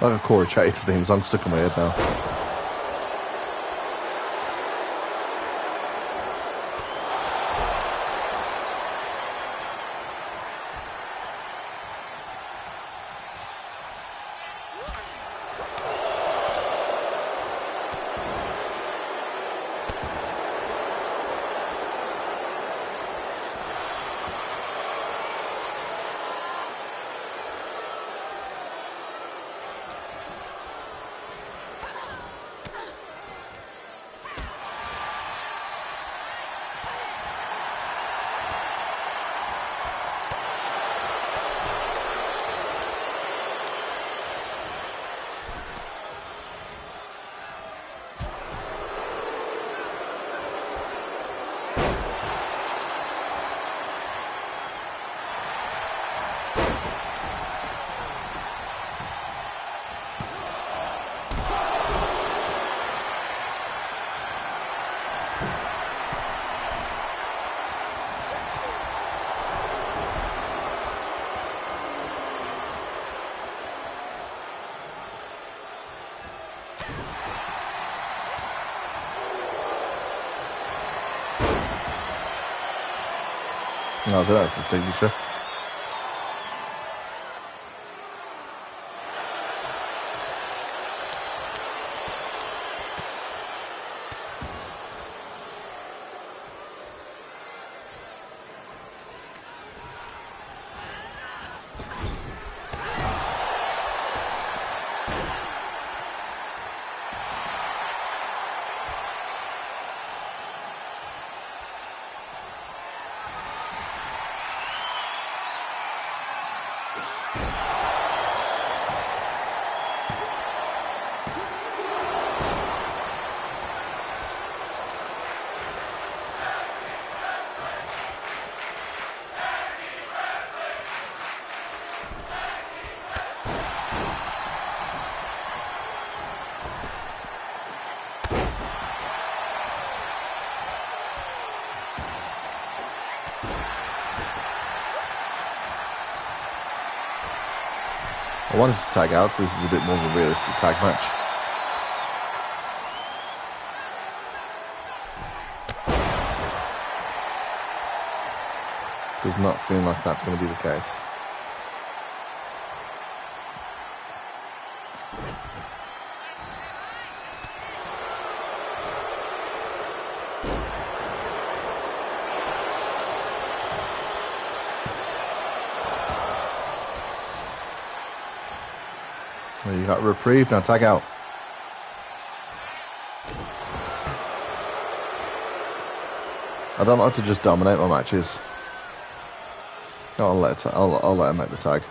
I like a Cora Jade's theme song stuck in my head now. Oh, that's a signature. I wanted to tag out, so this is a bit more of a realistic tag match. Does not seem like that's going to be the case. Well, you got a reprieve, now tag out. I don't like to just dominate my matches. No, I'll let her make the tag.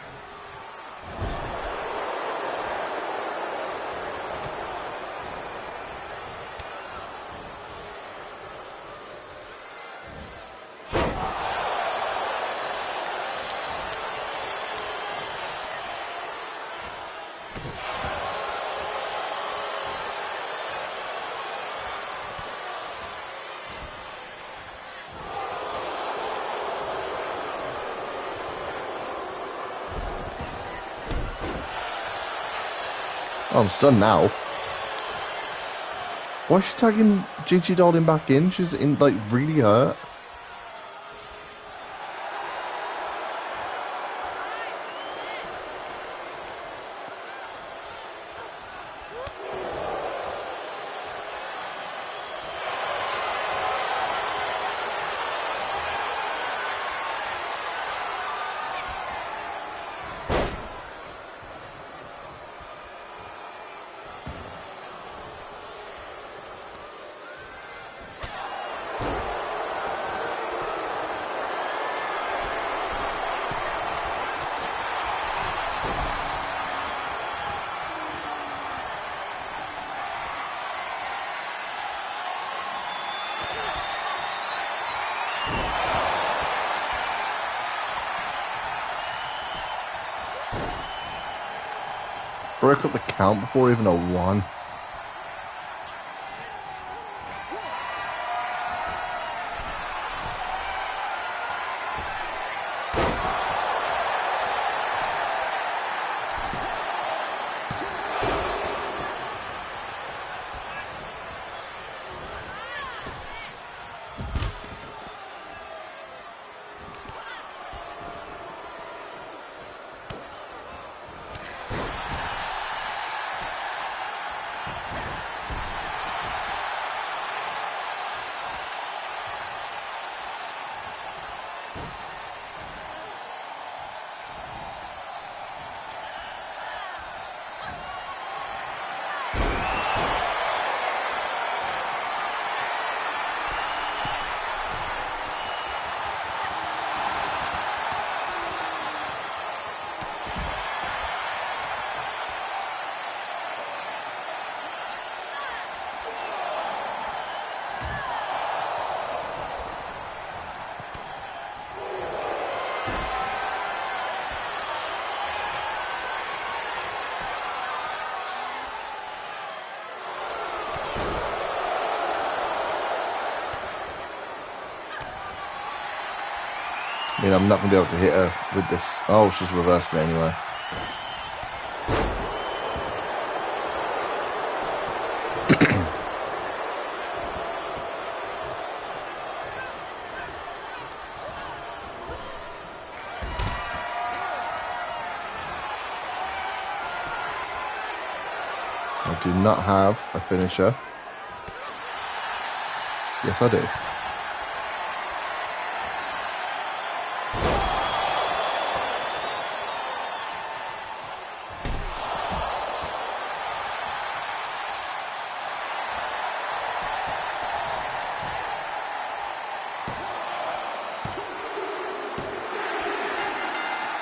Oh, I'm stunned now. Why is she tagging Gigi Dolin back in? She's in, like, really hurt. Broke up the count before even a 1. I mean, I'm not going to be able to hit her with this. Oh, she's reversed it anyway. I do not have a finisher. Yes, I do.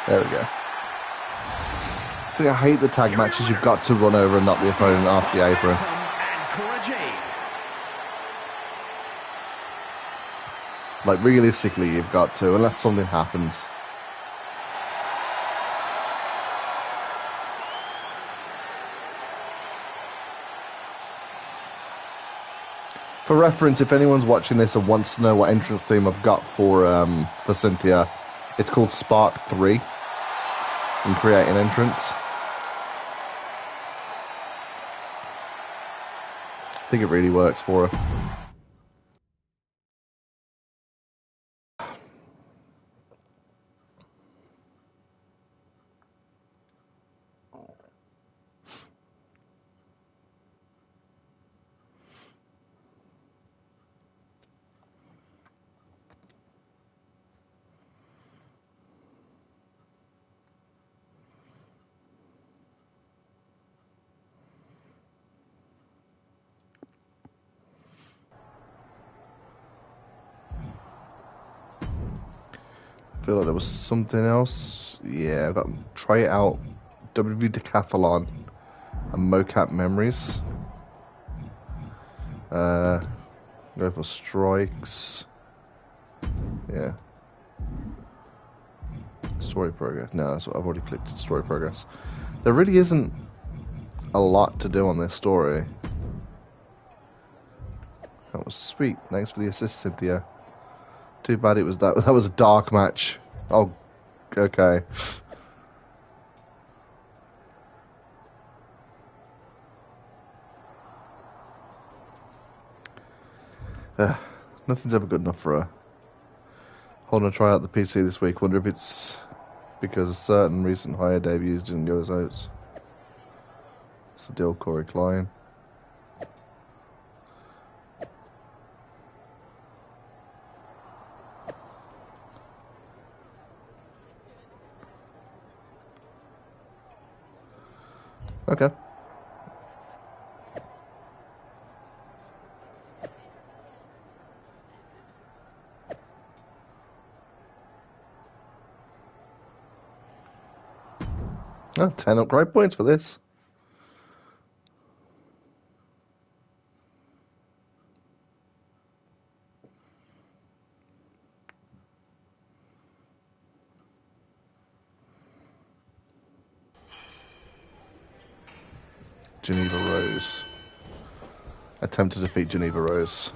There we go. See, I hate the tag matches. You've got to run over and knock the opponent off the apron. Like, realistically, you've got to, unless something happens. For reference, if anyone's watching this and wants to know what entrance theme I've got for Cynthia, it's called Spark 3 in Create an Entrance. I think it really works for her. I feel like there was something else. Yeah, I've got Try It Out, WWE Decathlon, and Mocap Memories. Go for Strikes. Yeah. Story progress. No, that's what I've already clicked. Story progress. There really isn't a lot to do on this story. That was sweet. Thanks for the assist, Cynthia. Too bad it was that was a dark match. Oh, okay. Nothing's ever good enough for her. Holding a try out the PC this week. Wonder if it's because a certain recent hire debuts didn't go as out. It's the deal, Corey Klein. Okay. Oh, 10 upgrade points for this. Geneva Rose. Attempt to defeat Geneva Rose.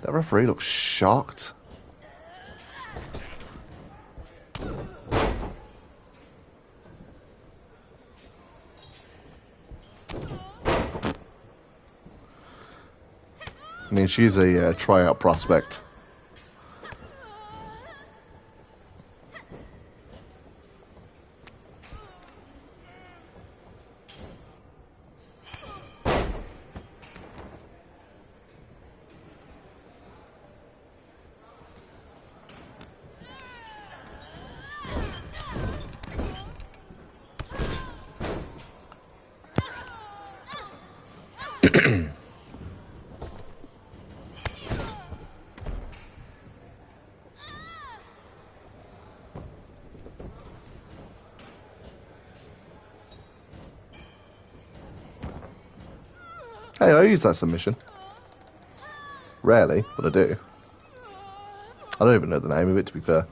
That referee looks shocked. I mean, she's a tryout prospect. Hey, I use that submission. Rarely, but I do. I don't even know the name of it, to be fair.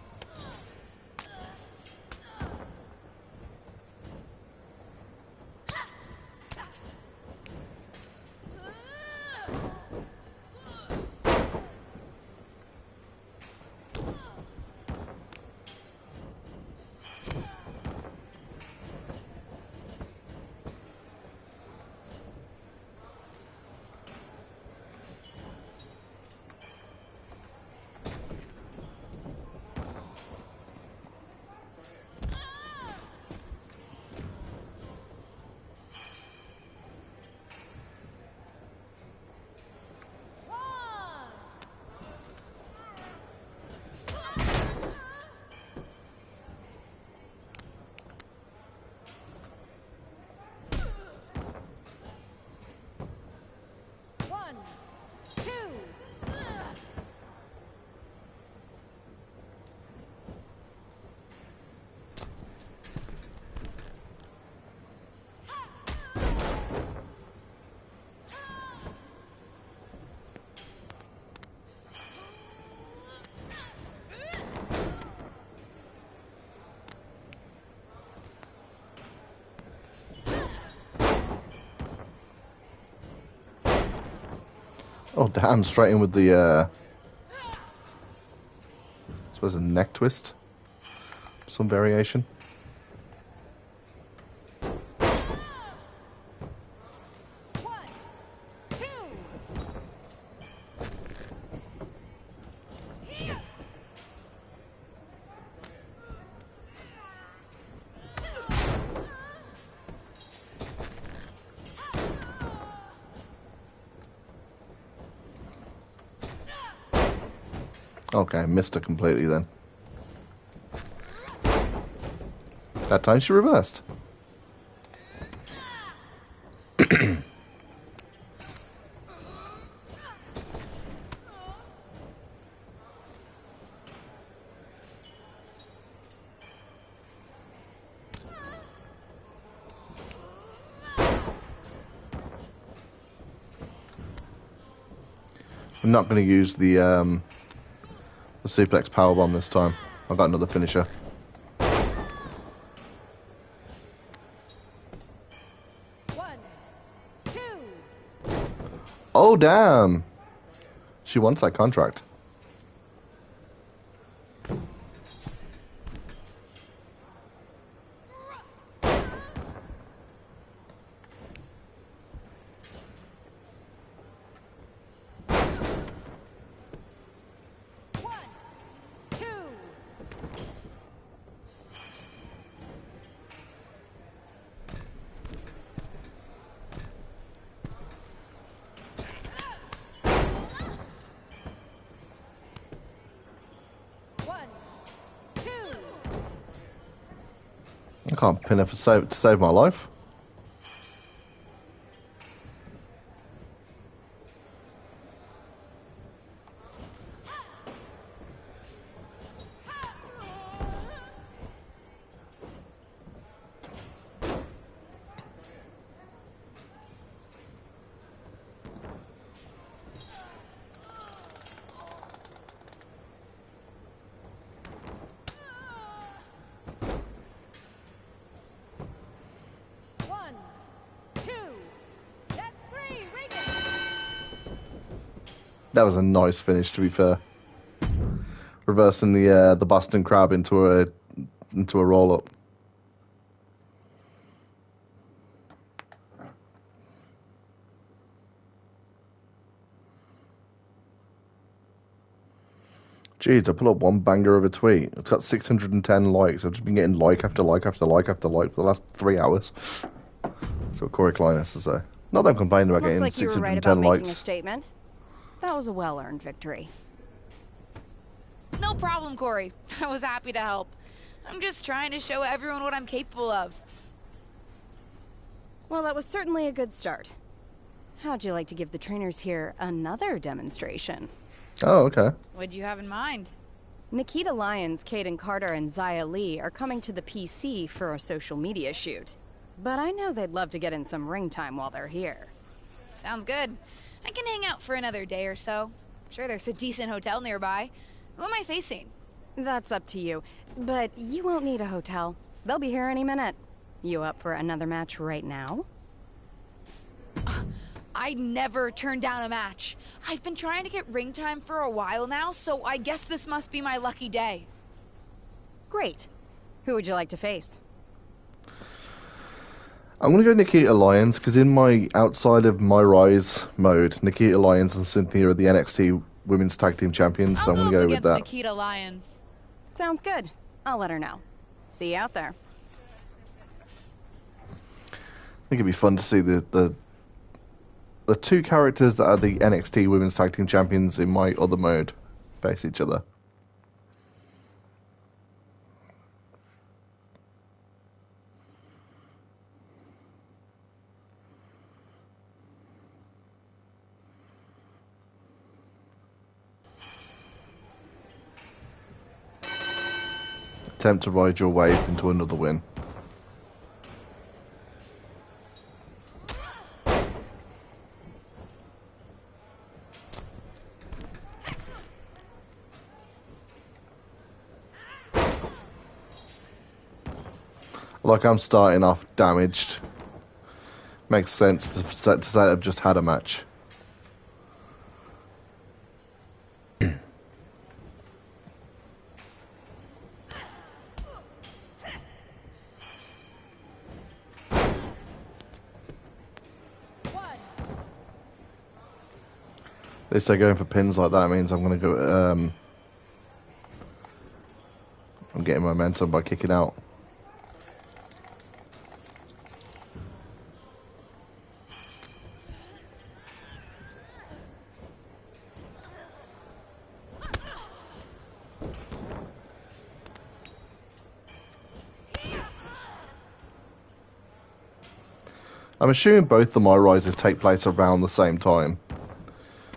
Oh, damn, straight in with the, I suppose a neck twist. Some variation. Okay, missed her completely then. That time she reversed. I'm not going to use the suplex powerbomb this time. I've got another finisher. Oh, damn. She wants that contract. I can't pin her to save my life. That was a nice finish, to be fair. Reversing the Boston Crab into a roll up. Jeez, I put up one banger of a tweet. It's got 610 likes. I've just been getting like after like after like after like for the last 3 hours. That's what Corey Klein has to say. Not that I'm complaining about getting Looks like you were 610 right about making a likes. statement. That was a well-earned victory. No problem, Corey. I was happy to help. I'm just trying to show everyone what I'm capable of. Well, that was certainly a good start. How'd you like to give the trainers here another demonstration? Oh, okay. What'd you have in mind? Nikita Lyons, Kaden Carter, and Zaya Lee are coming to the PC for a social media shoot. But I know they'd love to get in some ring time while they're here. Sounds good. I can hang out for another day or so. Sure, there's a decent hotel nearby. Who am I facing? That's up to you. But you won't need a hotel. They'll be here any minute. You up for another match right now? I never turn down a match. I've been trying to get ring time for a while now, so I guess this must be my lucky day. Great. Who would you like to face? I'm going to go Nikita Lyons, because in my outside of my Rise mode, Nikita Lyons and Cynthia are the NXT Women's Tag Team Champions, so I'm going to go with that. Nikita Lyons. Sounds good. I'll let her know. See you out there. I think it'd be fun to see the two characters that are the NXT Women's Tag Team Champions in my other mode face each other. Attempt to ride your wave into another win. Like I'm starting off damaged. Makes sense to say I've just had a match. At least they're going for pins like that. It means I'm going to go... I'm getting momentum by kicking out. I'm assuming both the My Rises take place around the same time.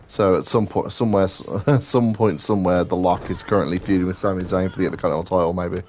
So at some point, somewhere, the Lock is currently feuding with Sami Zayn for the Intercontinental title, maybe.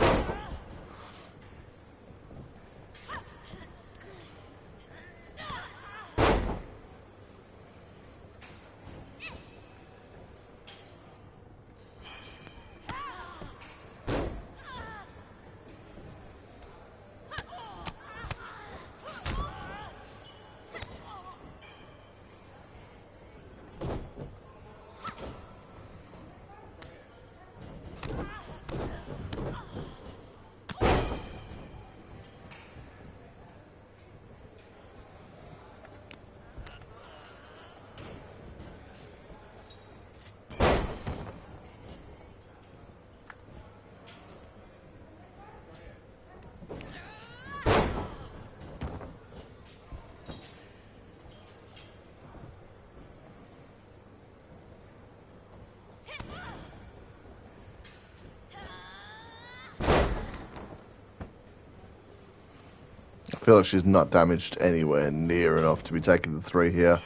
I feel like she's not damaged anywhere near enough to be taking the 3 here.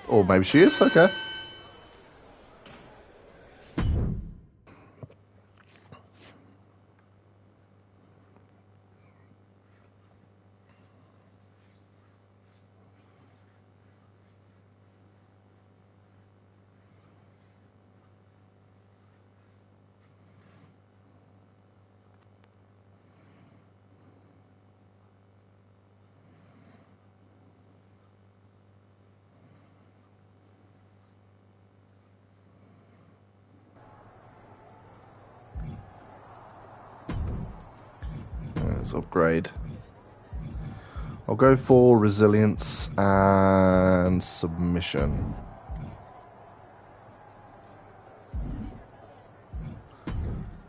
Or maybe she is, okay. Let's upgrade. I'll go for resilience and submission.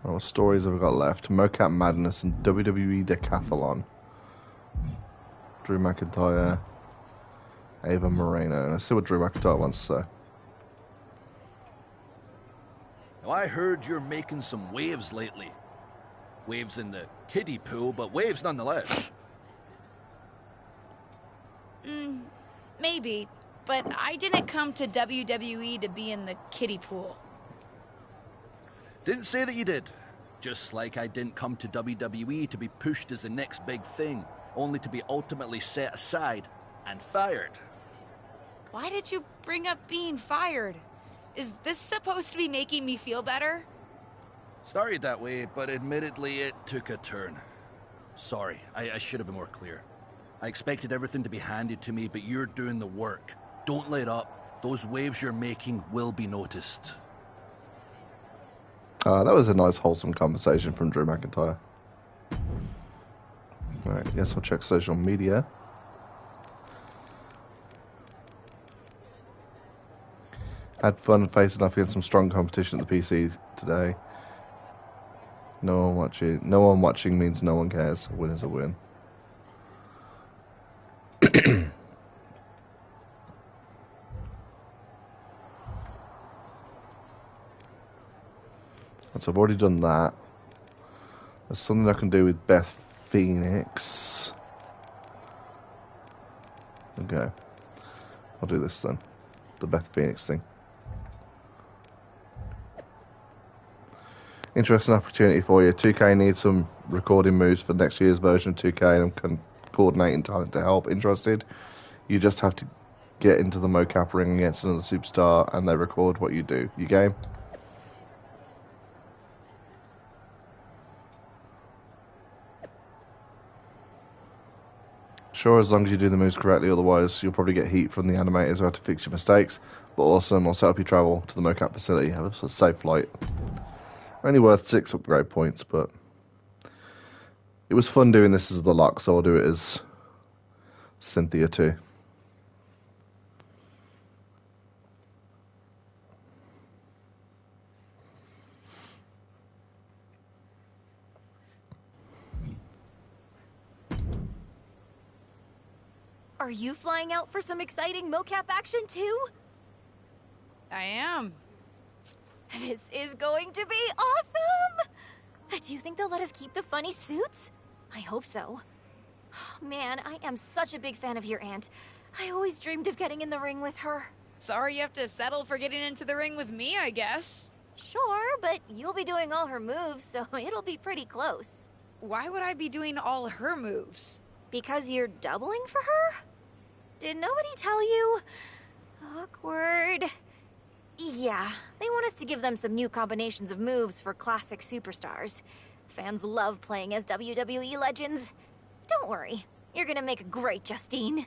What stories have we got left? Mocap Madness and WWE Decathlon. Drew McIntyre, Ava Moreno. Let's see what Drew McIntyre wants to say. Now, I heard you're making some waves lately. Waves in the kiddie pool, but waves nonetheless. Maybe, but I didn't come to WWE to be in the kiddie pool. Didn't say that you did. Just like I didn't come to WWE to be pushed as the next big thing, only to be ultimately set aside and fired. Why did you bring up being fired? Is this supposed to be making me feel better? Started that way, but admittedly it took a turn. Sorry, I should have been more clear. I expected everything to be handed to me, but you're doing the work. Don't let up. Those waves you're making will be noticed. That was a nice, wholesome conversation from Drew McIntyre. Alright, yes, I'll check social media. Had fun facing off against some strong competition at the PC today. No one watching. No one watching means no one cares. A win is a win. So I've already done that. There's something I can do with Beth Phoenix. Okay. I'll do this then. The Beth Phoenix thing. Interesting opportunity for you. 2K needs some recording moves for next year's version of 2K, and I'm coordinating talent to help. Interested? You just have to get into the mocap ring against another superstar, and they record what you do. You game? Sure, as long as you do the moves correctly, otherwise you'll probably get heat from the animators who have to fix your mistakes. But awesome, I'll set up your travel to the mocap facility. Have a safe flight. Only worth 6 upgrade points, but it was fun doing this as the Lock, so I'll do it as Cynthia too. Are you flying out for some exciting mocap action too? I am. This is going to be awesome! Do you think they'll let us keep the funny suits? I hope so. Man, I am such a big fan of your aunt. I always dreamed of getting in the ring with her. Sorry you have to settle for getting into the ring with me, I guess. Sure, but you'll be doing all her moves, so it'll be pretty close. Why would I be doing all her moves? Because you're doubling for her? Did nobody tell you? Awkward. Yeah, they want us to give them some new combinations of moves for classic superstars. Fans love playing as WWE legends. Don't worry, you're gonna make a great Justine.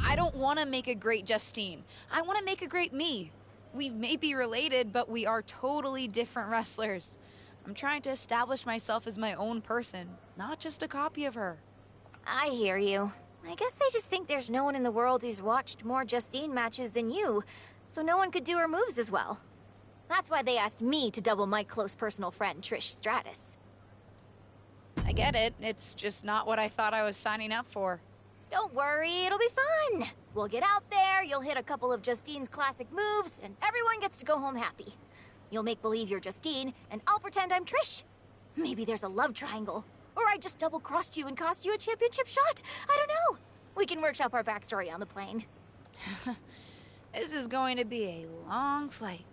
I don't want to make a great Justine. I want to make a great me. We may be related, but we are totally different wrestlers. I'm trying to establish myself as my own person, not just a copy of her. I hear you. I guess they just think there's no one in the world who's watched more Justine matches than you, so no one could do her moves as well. That's why they asked me to double my close personal friend, Trish Stratus. I get it. It's just not what I thought I was signing up for. Don't worry, it'll be fun. We'll get out there, you'll hit a couple of Justine's classic moves, and everyone gets to go home happy. You'll make believe you're Justine, and I'll pretend I'm Trish. Maybe there's a love triangle. Or I just double-crossed you and cost you a championship shot. I don't know. We can workshop our backstory on the plane. This is going to be a long flight.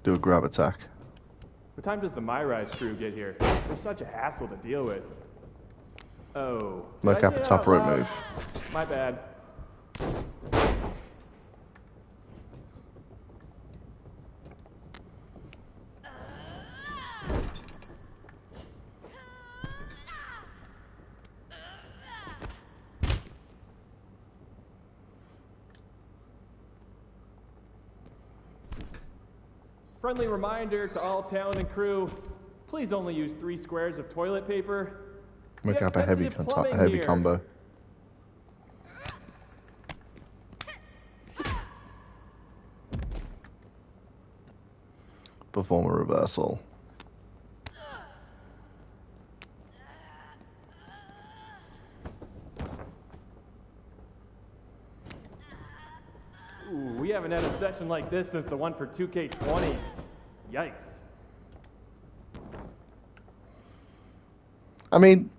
Do a grab attack. What time does the My Rise crew get here? They're such a hassle to deal with. Oh. Look up a top rope move. My bad. Friendly reminder to all talent and crew, please only use 3 squares of toilet paper. Make up a heavy combo. Perform a reversal. Ooh, we haven't had a session like this since the one for 2K20. Yikes. I mean,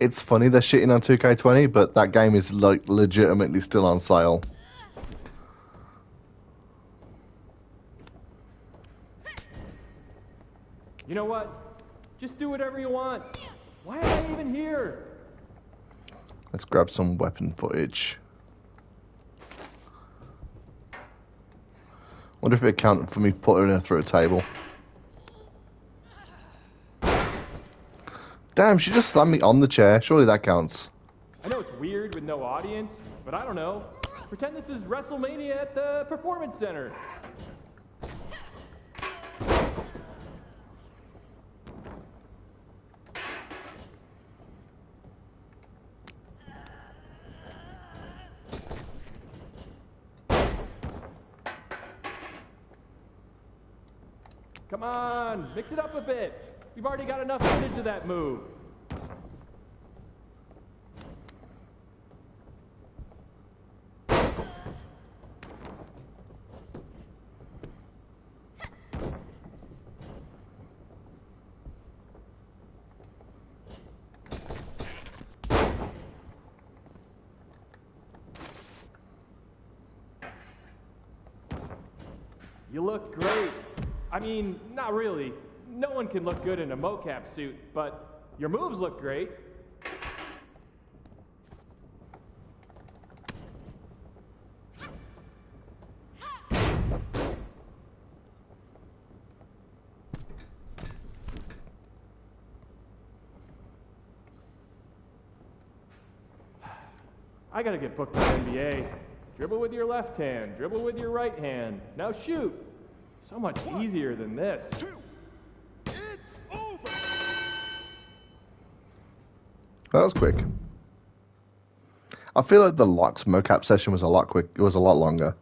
it's funny they're shitting on 2K20, but that game is like legitimately still on sale. You know what? Just do whatever you want. Why am I even here? Let's grab some weapon footage. Wonder if it counted for me putting her through a table. Damn, she just slammed me on the chair. Surely that counts. I know it's weird with no audience, but I don't know. Pretend this is WrestleMania at the Performance Center. Come on, mix it up a bit. You've already got enough footage of that move. You look great. I mean, not really. No one can look good in a mocap suit, but your moves look great. I gotta get booked in the NBA. Dribble with your left hand, dribble with your right hand. Now shoot. So much easier than this. That was quick. I feel like the Locks mocap session was a lot quick. It was a lot longer.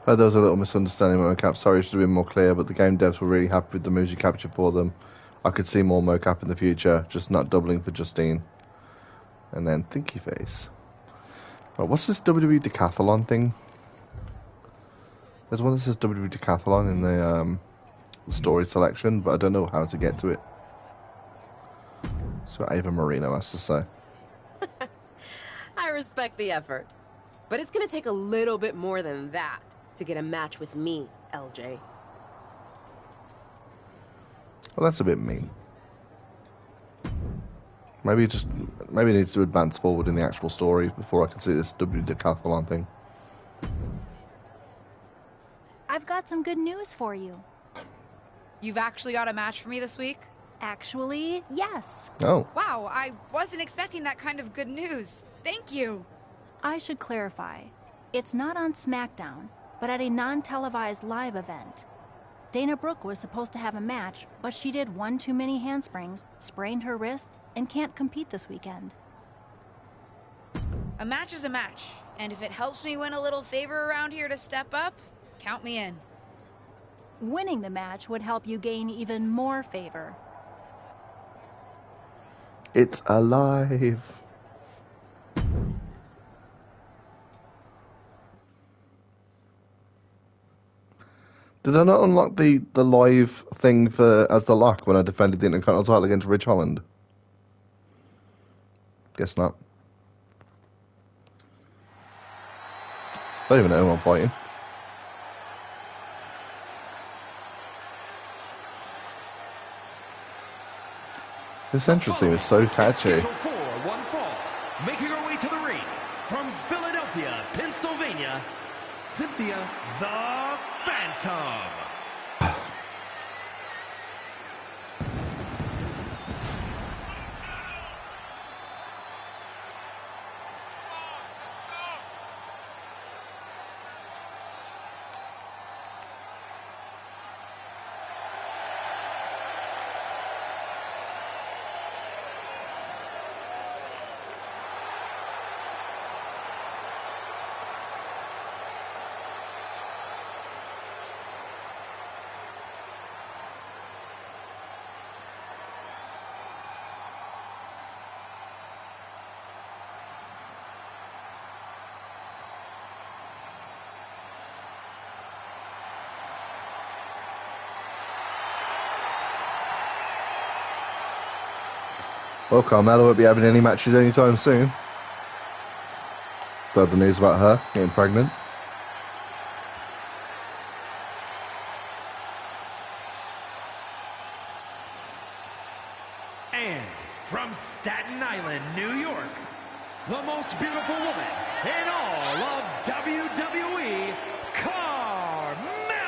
There was a little misunderstanding with mocap. Sorry, it should have been more clear, but the game devs were really happy with the moves you captured for them. I could see more mocap in the future, just not doubling for Justine. And then Thinky Face. Right, what's this WWE Decathlon thing? There's one that says WWE Decathlon in the story selection, but I don't know how to get to it. That's what Ava Marino has to say. I respect the effort. But it's gonna take a little bit more than that to get a match with me, LJ. Well, that's a bit mean. Maybe it needs to advance forward in the actual story before I can see this WWE Decathlon thing. I've got some good news for you. You've actually got a match for me this week? Actually, yes. Oh. Wow, I wasn't expecting that kind of good news. Thank you. I should clarify. It's not on SmackDown, but at a non-televised live event. Dana Brooke was supposed to have a match, but she did one too many handsprings, sprained her wrist, and can't compete this weekend. A match is a match, and if it helps me win a little favor around here to step up, count me in. Winning the match would help you gain even more favor. It's alive. Did I not unlock the live thing for as the Lock when I defended the Intercontinental title against Ridge Holland? Guess not. Don't even know who I'm fighting. This entrance theme is so catchy. For one fall, making her way to the ring from Philadelphia, Pennsylvania, Cynthia the Phantom. Well, Carmella won't be having any matches anytime soon. Heard the news about her getting pregnant. And from Staten Island, New York, the most beautiful woman in all of WWE, Carmella!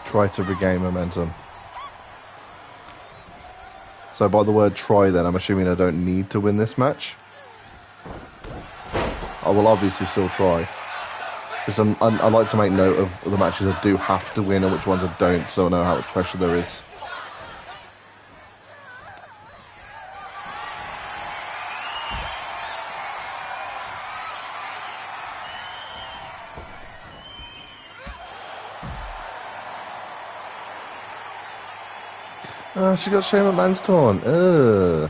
Try to regain momentum. So by the word try then, I'm assuming I don't need to win this match. I will obviously still try. Just I like to make note of the matches I do have to win and which ones I don't, so I know how much pressure there is. She got Shane McMahon's taunt. Ugh.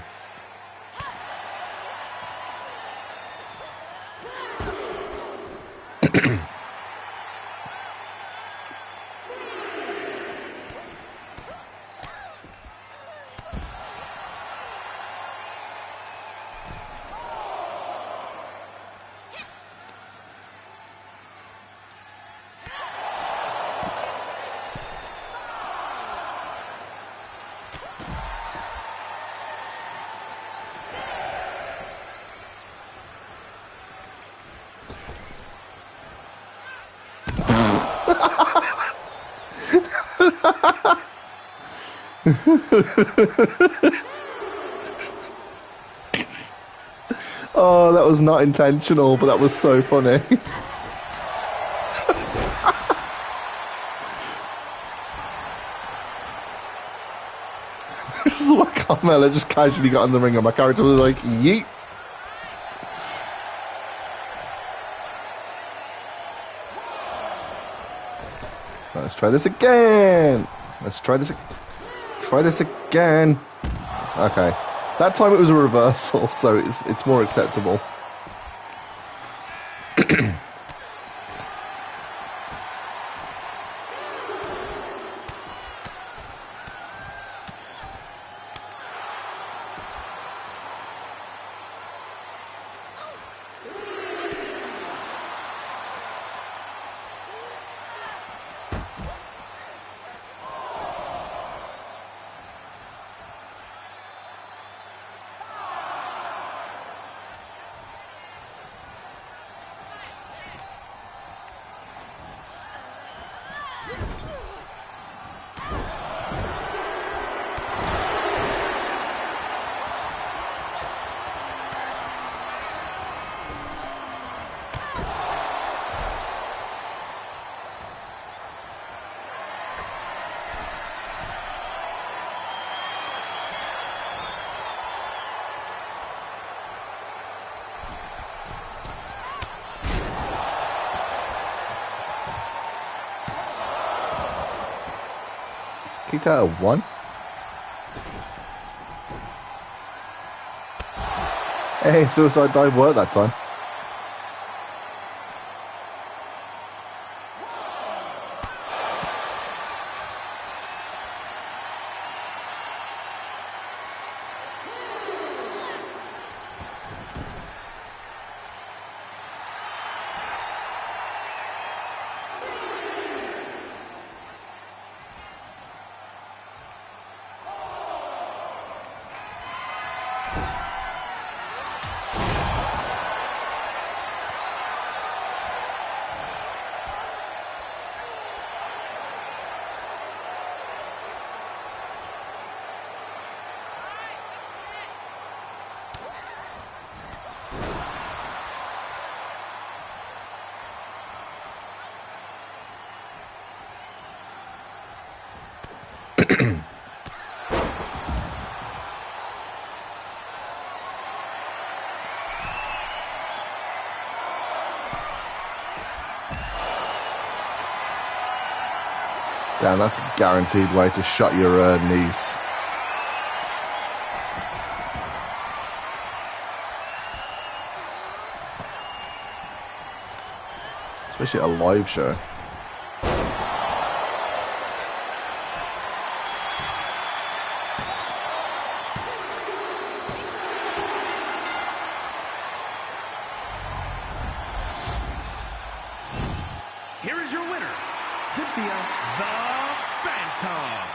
Oh, that was not intentional, but that was so funny. Just like Carmella just casually got in the ring and my character was like, yeet. Let's try this again. Let's try this again. Okay. That time it was a reversal, so it's more acceptable. Kicked out of one. Hey, suicide dive worked that time. Damn, that's a guaranteed way to shut your knees. Especially at a live show. Here is your winner, Cynthia Phantom.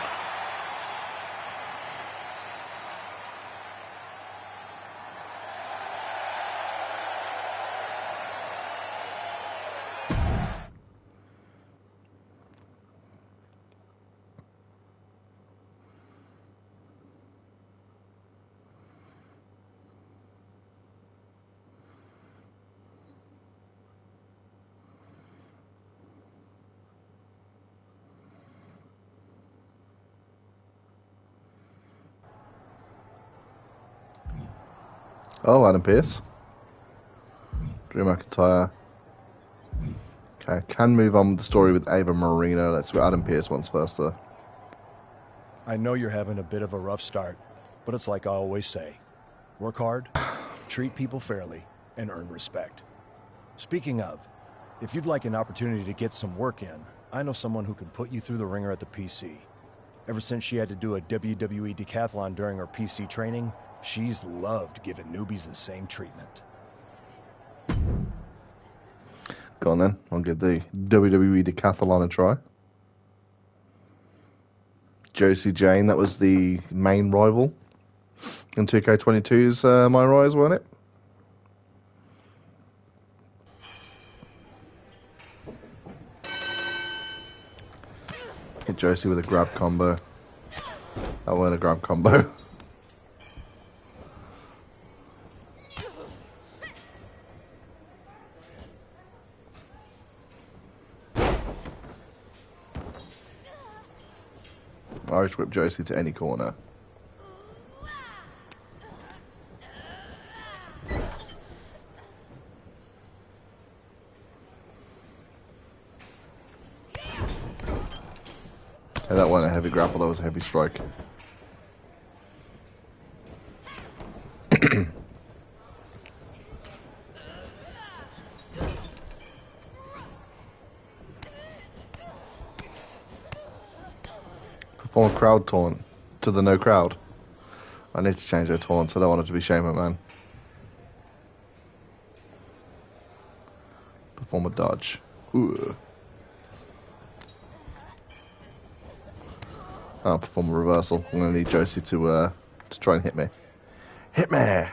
Oh, Adam Pearce. Drew McIntyre. Okay, can move on with the story with Ava Marino. Let's go Adam Pearce once first, though. I know you're having a bit of a rough start, but it's like I always say. Work hard, treat people fairly, and earn respect. Speaking of, if you'd like an opportunity to get some work in, I know someone who can put you through the ringer at the PC. Ever since she had to do a WWE decathlon during her PC training, she's loved giving newbies the same treatment. Go on then, I'll give the WWE decathlon a try. Josie Jane, that was the main rival in 2K22's My Rise, wasn't it? Hit Josie with a grab combo. That wasn't a grab combo. Irish whip Josie to any corner. Hey, that wasn't a heavy grapple, that was a heavy strike. Perform a crowd taunt to the no crowd. I need to change their taunts, I don't want it to be Shane McMahon. Perform a dodge. Ooh. I'll perform a reversal. I'm going to need Josie to try and hit me. Hit me!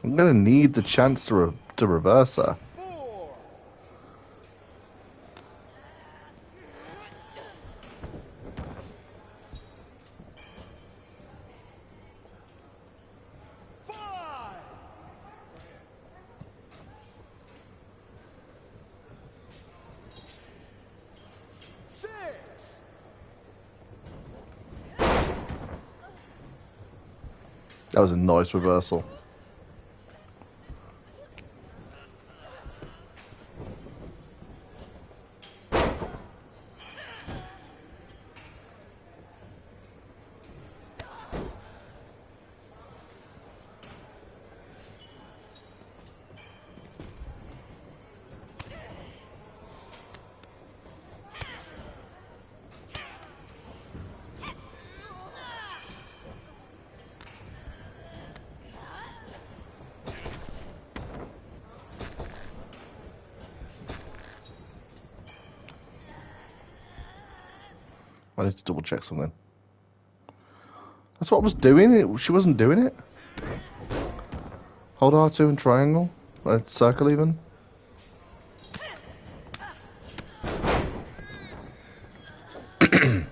I'm going to need the chance to reverse her. That was a nice reversal. I need to double check something. That's what I was doing. She wasn't doing it. Hold R2 and triangle. Circle even. Wait,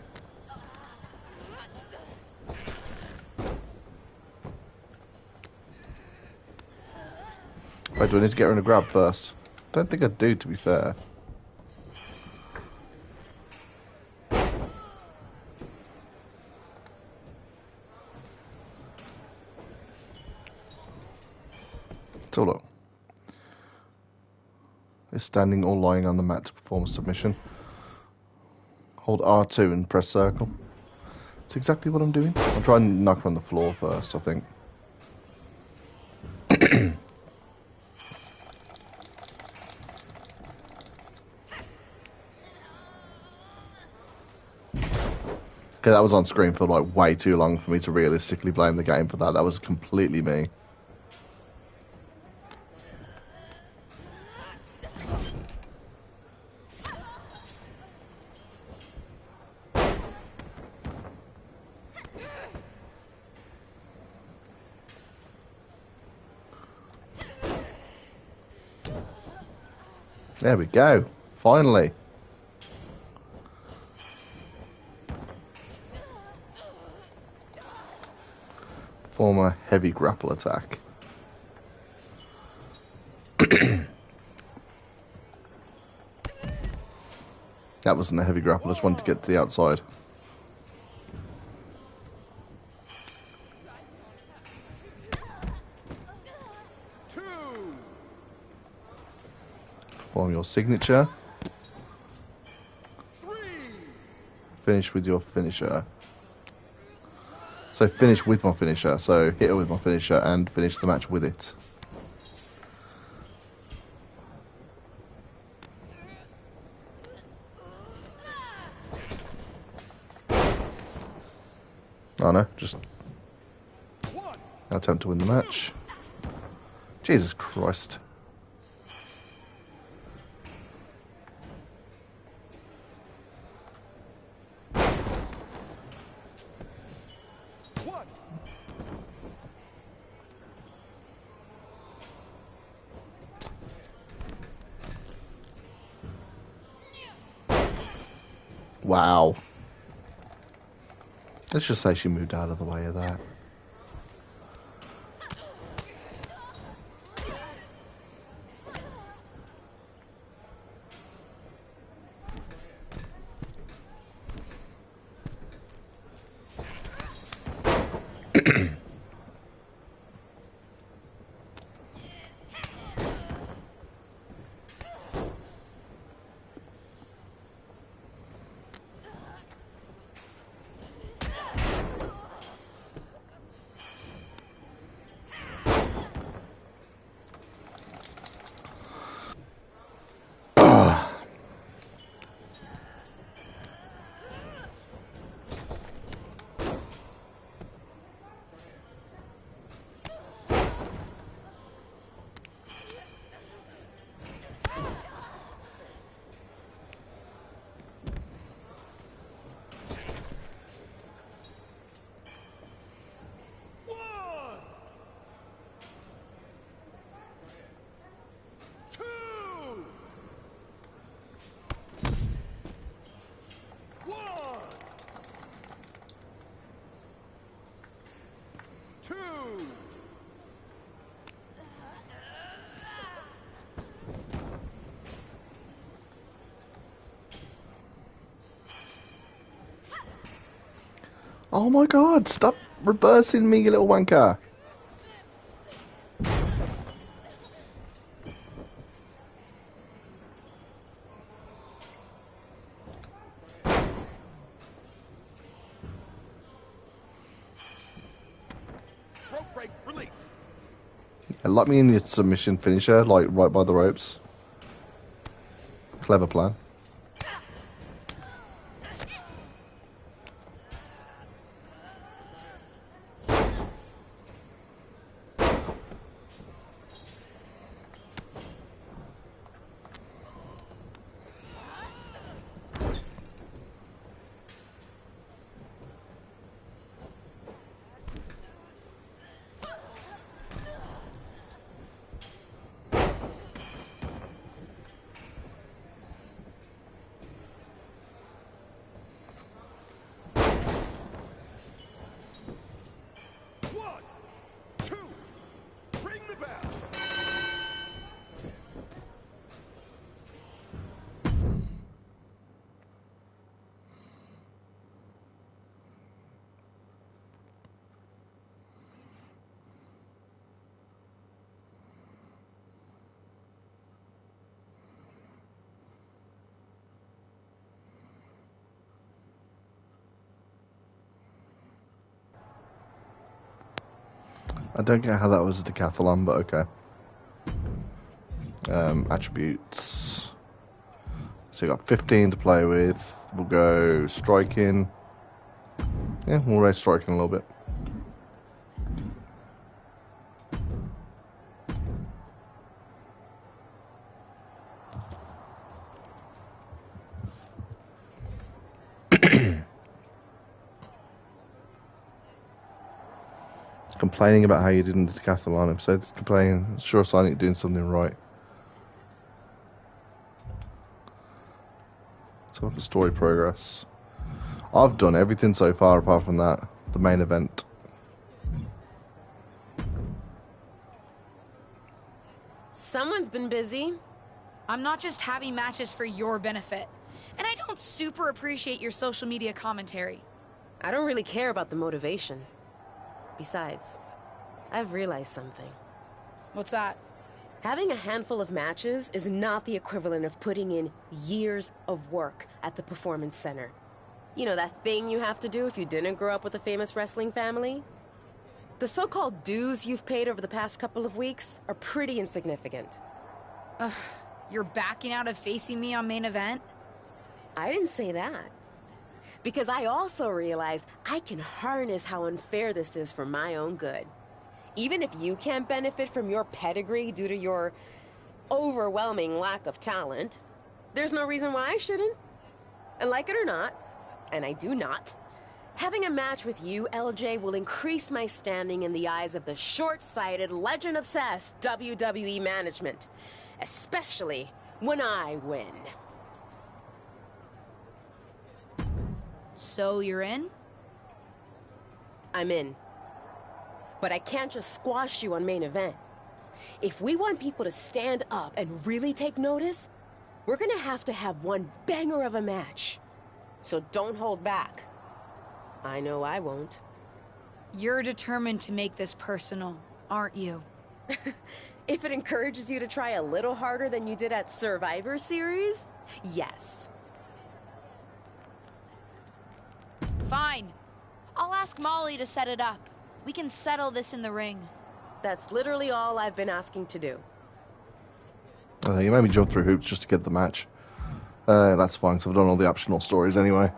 do I need to get her in a grab first? Don't think I do, to be fair. So look. Is standing or lying on the mat to perform a submission. Hold R2 and press circle. That's exactly what I'm doing. I'm trying to knock her on the floor first, I think. Okay, that was on screen for like way too long for me to realistically blame the game for that. That was completely me. There we go. Finally. Form a heavy grapple attack. That wasn't a heavy grapple, I just wanted to get to the outside. Perform your signature. Finish with your finisher. So finish with my finisher. So hit her with my finisher and finish the match with it. Oh no, just attempt to win the match. Jesus Christ. Wow. Let's just say she moved out of the way of that. Oh my god, stop reversing me, you little wanker. Yeah, lock me in your submission finisher, like right by the ropes. Clever plan. I don't get how that was a decathlon, but okay. Attributes. So you got 15 to play with. We'll go striking. Yeah, we'll raise striking a little bit. Complaining about how you did in the decathlon episode. Complaining. Sure, Sonic doing something right. So for story progress, I've done everything so far apart from that, the main event. Someone's been busy. I'm not just having matches for your benefit. And I don't super appreciate your social media commentary. I don't really care about the motivation. Besides, I've realized something. What's that? Having a handful of matches is not the equivalent of putting in years of work at the Performance Center. You know, that thing you have to do if you didn't grow up with a famous wrestling family? The so-called dues you've paid over the past couple of weeks are pretty insignificant. You're backing out of facing me on main event? I didn't say that. Because I also realized I can harness how unfair this is for my own good. Even if you can't benefit from your pedigree due to your overwhelming lack of talent, there's no reason why I shouldn't. And like it or not, and I do not, having a match with you, LJ, will increase my standing in the eyes of the short-sighted, legend-obsessed WWE management. Especially when I win. So you're in? I'm in. But I can't just squash you on main event. If we want people to stand up and really take notice, we're gonna have to have one banger of a match. So don't hold back. I know I won't. You're determined to make this personal, aren't you? If it encourages you to try a little harder than you did at Survivor Series, yes. Fine. I'll ask Molly to set it up. We can settle this in the ring. That's literally all I've been asking to do. You made me jump through hoops just to get the match. That's fine, because I've done all the optional stories anyway.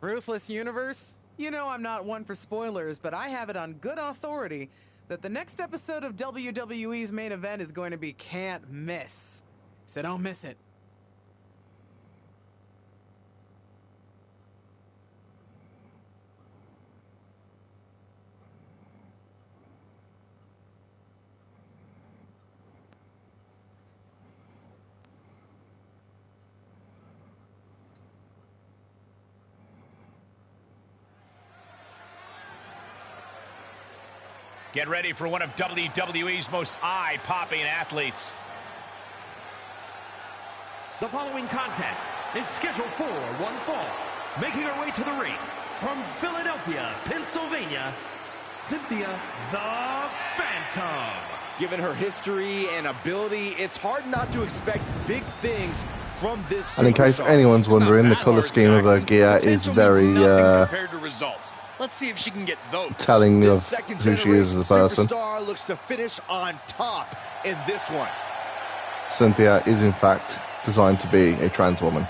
Ruthless Universe? You know I'm not one for spoilers, but I have it on good authority that the next episode of WWE's main event is going to be can't miss. So don't miss it. Get ready for one of WWE's most eye-popping athletes. The following contest is scheduled for one fall. Making her way to the ring from Philadelphia, Pennsylvania, Cynthia the Phantom. Given her history and ability, it's hard not to expect big things from this superstar. And in case anyone's wondering, the colour scheme of her gear is very compared to results. Let's see if she can get those. telling of who she is as a person. Superstar looks to finish on top in this one. Cynthia is in fact designed to be a trans woman.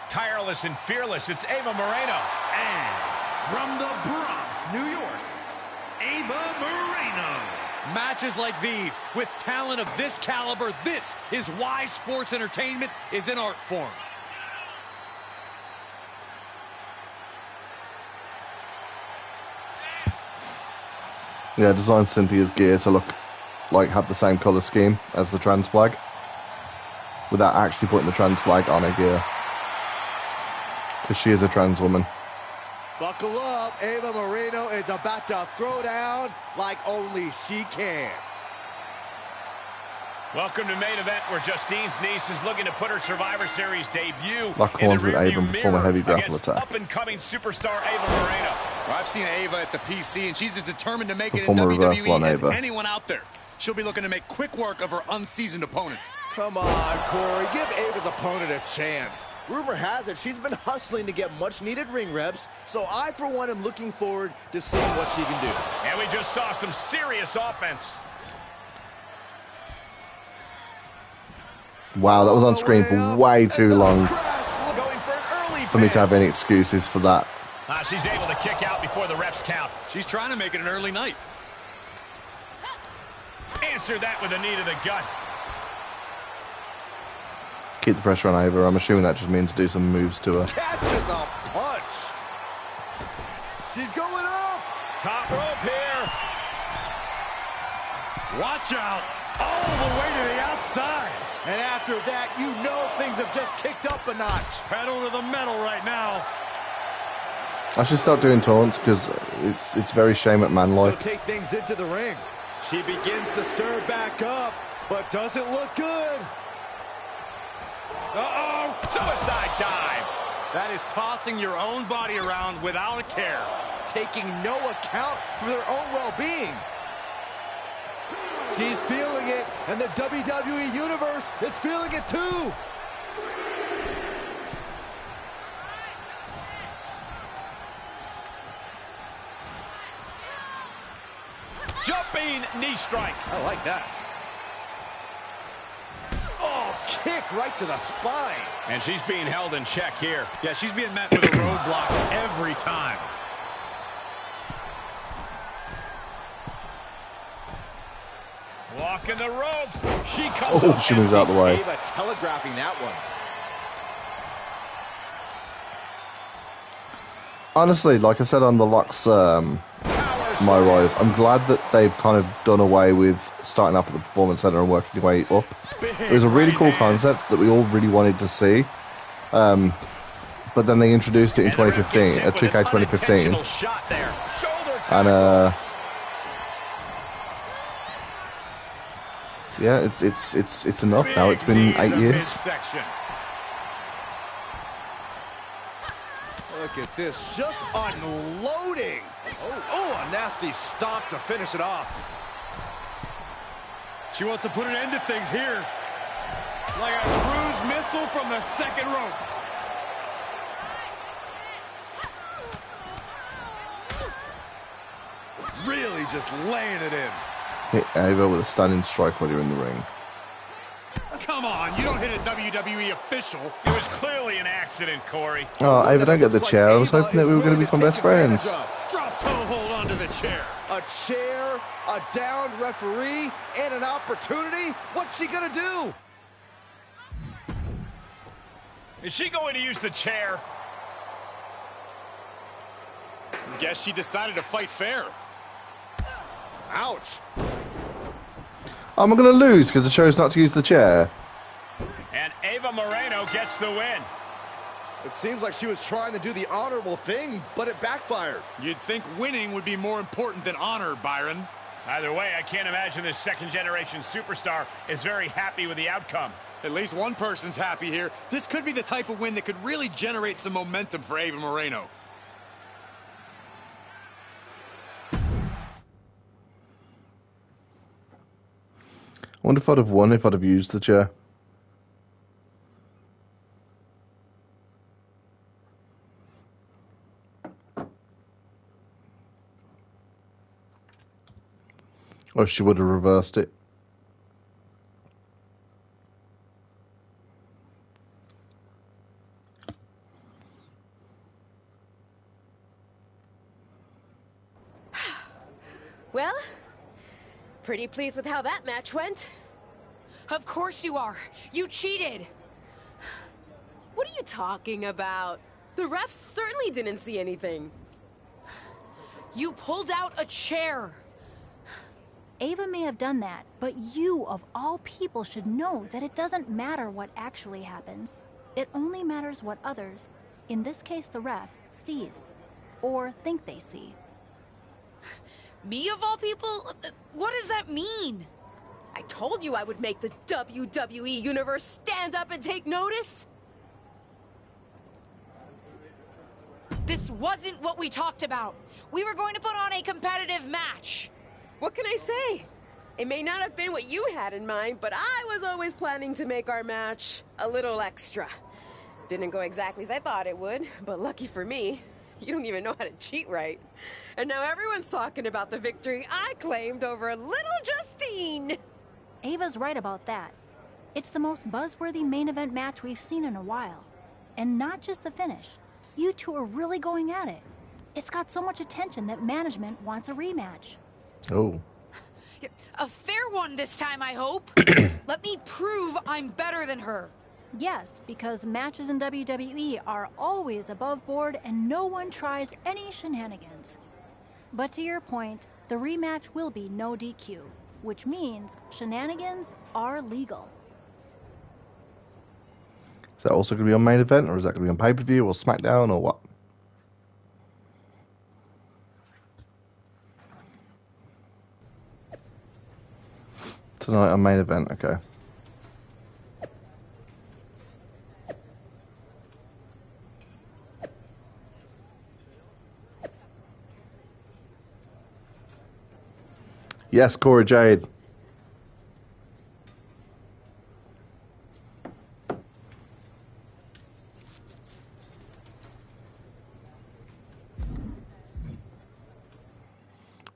Tireless and fearless, it's Ava Moreno. And from the Bronx, New York, Ava Moreno. Matches like these, with talent of this caliber, this is why sports entertainment is an art form. Yeah, designed Cynthia's gear to look like have the same colour scheme as the trans flag, without actually putting the trans flag on her gear. Because she is a trans woman. Buckle up, Ava Moreno is about to throw down like only she can. Welcome to main event, where Justine's niece is looking to put her Survivor Series debut Lock in the horns with Ava rearview and perform a mirror heavy grapple against attack. up-and-coming superstar Ava Moreno. Well, I've seen Ava at the PC, and she's as determined to make it in Perform a reversal on WWE as Ava. anyone out there. She'll be looking to make quick work of her unseasoned opponent. Come on, Corey, give Ava's opponent a chance. Rumor has it she's been hustling to get much-needed ring reps, so I, for one, am looking forward to seeing what she can do. And we just saw some serious offense. Wow, that was on screen for way too long. Going for an for me to have any excuses for that. She's able to kick out before the refs count. She's trying to make it an early night. Answer that with a knee to the gut. Keep the pressure on Ava. I'm assuming that just means do some moves to her. Catches a punch. She's going up. Top rope here. Watch out. All the way to the outside. And after that, you know things have just kicked up a notch. Pedal to the metal right now. I should start doing taunts because it's very Shane McMahon-like. So take things into the ring. She begins to stir back up, but doesn't look good. Uh-oh! Suicide dive! That is tossing your own body around without a care. Taking no account for their own well-being. She's feeling it, and the WWE Universe is feeling it too. Jumping knee strike. I like that. Oh, kick right to the spine. And she's being held in check here. Yeah, she's being met with a roadblock every time. Walking the ropes. She comes Oh, she moves out of the way. Ava telegraphing that one. Honestly, like I said on the Lux My Rise, I'm glad that they've kind of done away with starting off at the Performance Center and working your way up. It was a really cool concept that we all really wanted to see. But then they introduced it in 2015, at 2K 2015. And yeah, it's enough now. It's been 8 years. Look at this, just unloading. Oh, a nasty stomp to finish it off. She wants to put an end to things here. Like a cruise missile from the second rope. Really just laying it in. Hit Ava with a standing strike while you're in the ring. Come on, you don't hit a WWE official. It was clearly an accident, Corey. Oh, Ava, don't get the chair. I was hoping that we were going to become best friends. Drop toe hold onto the chair. A chair, a downed referee, and an opportunity? What's she gonna do? Is she going to use the chair? Guess she decided to fight fair. Ouch. I'm going to lose because I chose not to use the chair. And Ava Moreno gets the win. It seems like she was trying to do the honorable thing, but it backfired. You'd think winning would be more important than honor, Byron. Either way, I can't imagine this second-generation superstar is very happy with the outcome. At least one person's happy here. This could be the type of win that could really generate some momentum for Ava Moreno. I wonder if I'd have won if I'd have used the chair. Or she would have reversed it. Well, pretty pleased with how that match went. Of course you are. You cheated. What are you talking about? The refs certainly didn't see anything. You pulled out a chair. Ava may have done that, but you, of all people, should know that it doesn't matter what actually happens. It only matters what others, in this case the ref, sees. Or think they see. Me, of all people? What does that mean? I told you I would make the WWE Universe stand up and take notice. This wasn't what we talked about. We were going to put on a competitive match. What can I say? It may not have been what you had in mind, but I was always planning to make our match a little extra. Didn't go exactly as I thought it would, but lucky for me, you don't even know how to cheat right. And now everyone's talking about the victory I claimed over little Justine. Ava's right about that. It's the most buzzworthy main event match we've seen in a while. And not just the finish, You two are really going at it. It's got so much attention that management wants a rematch. Oh. A fair one this time, I hope. Let me prove I'm better than her. Yes, because matches in WWE are always above board and no one tries any shenanigans. But to your point, the rematch will be no DQ, which means shenanigans are legal. Is that also going to be on main event, or is that going to be on pay-per-view, or SmackDown, or what? Tonight on main event, okay. Yes, Cora Jade.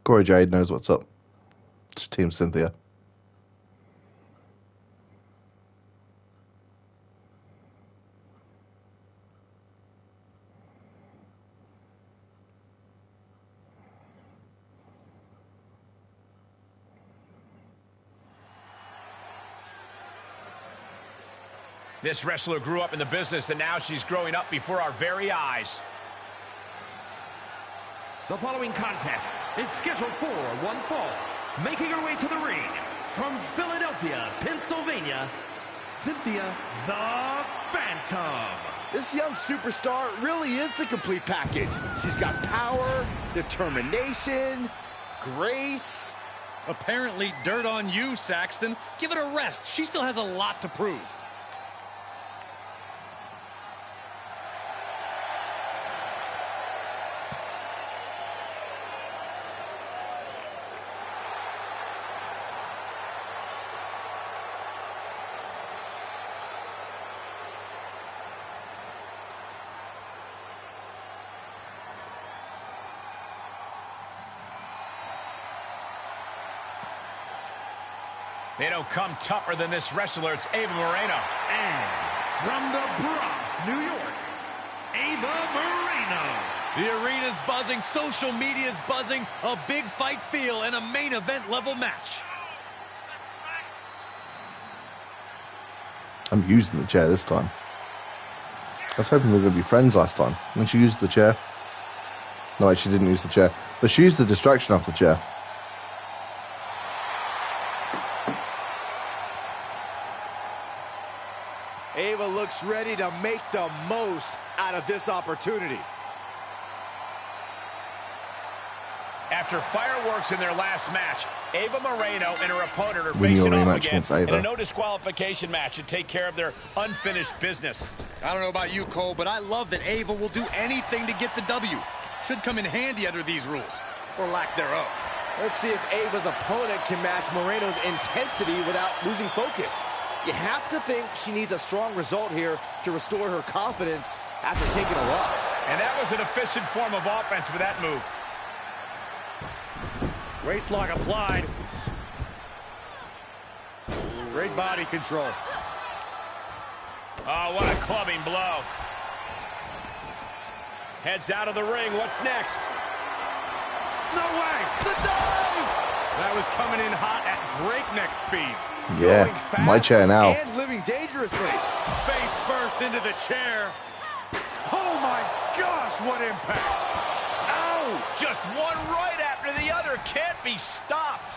Cora Jade knows what's up. It's Team Cynthia. This wrestler grew up in the business, and now she's growing up before our very eyes. The following contest is scheduled for one fall. Making her way to the ring from Philadelphia, Pennsylvania, Cynthia the Phantom. This young superstar really is the complete package. She's got power, determination, grace. Apparently dirt on you, Saxton. Give it a rest. She still has a lot to prove. They don't come tougher than this wrestler. It's Ava Moreno. And from the Bronx, New York, Ava Moreno. The arena's buzzing, social media's buzzing, a big fight feel, and a main event level match. I'm using the chair this time. I was hoping we were going to be friends last time. When she used the chair. No, wait, she didn't use the chair. But she used the distraction off the chair. Ava looks ready to make the most out of this opportunity. After fireworks in their last match, Ava Moreno and her opponent are Winning facing a off rematch again against in Ava. a no disqualification match to take care of their unfinished business. I don't know about you, Cole, but I love that Ava will do anything to get the W. Should come in handy under these rules, or lack thereof. Let's see if Ava's opponent can match Moreno's intensity without losing focus. You have to think she needs a strong result here to restore her confidence after taking a loss. And that was an efficient form of offense with that move. Waistlock applied. Great body control. Oh, what a clubbing blow. Heads out of the ring. What's next? No way! The dive! That was coming in hot at breakneck speed. Yeah, my chair now. And living dangerously. Face first into the chair. Oh my gosh, what impact! Ow! Just one right after the other. Can't be stopped.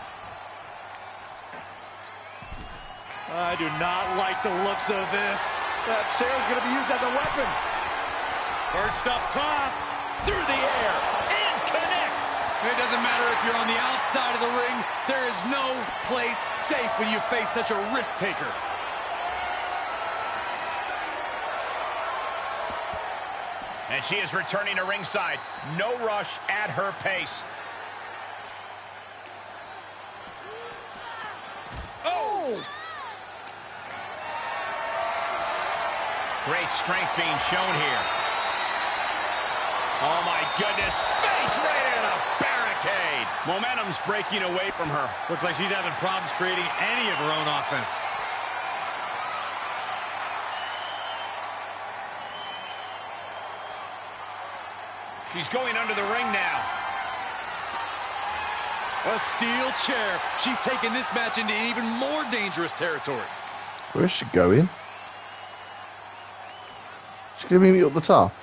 I do not like the looks of this. That chair's going to be used as a weapon. Perched up top. Through the air. And connects. It doesn't matter if you're on the outside of the ring. There is no place safe when you face such a risk taker. And she is returning to ringside. No rush, at her pace. Oh! Great strength being shown here. Oh my goodness, face right into the barricade. Momentum's breaking away from her. Looks like she's having problems creating any of her own offense. She's going under the ring now. A steel chair. She's taking this match into even more dangerous territory. Where's she going? She's going to meet me at the top.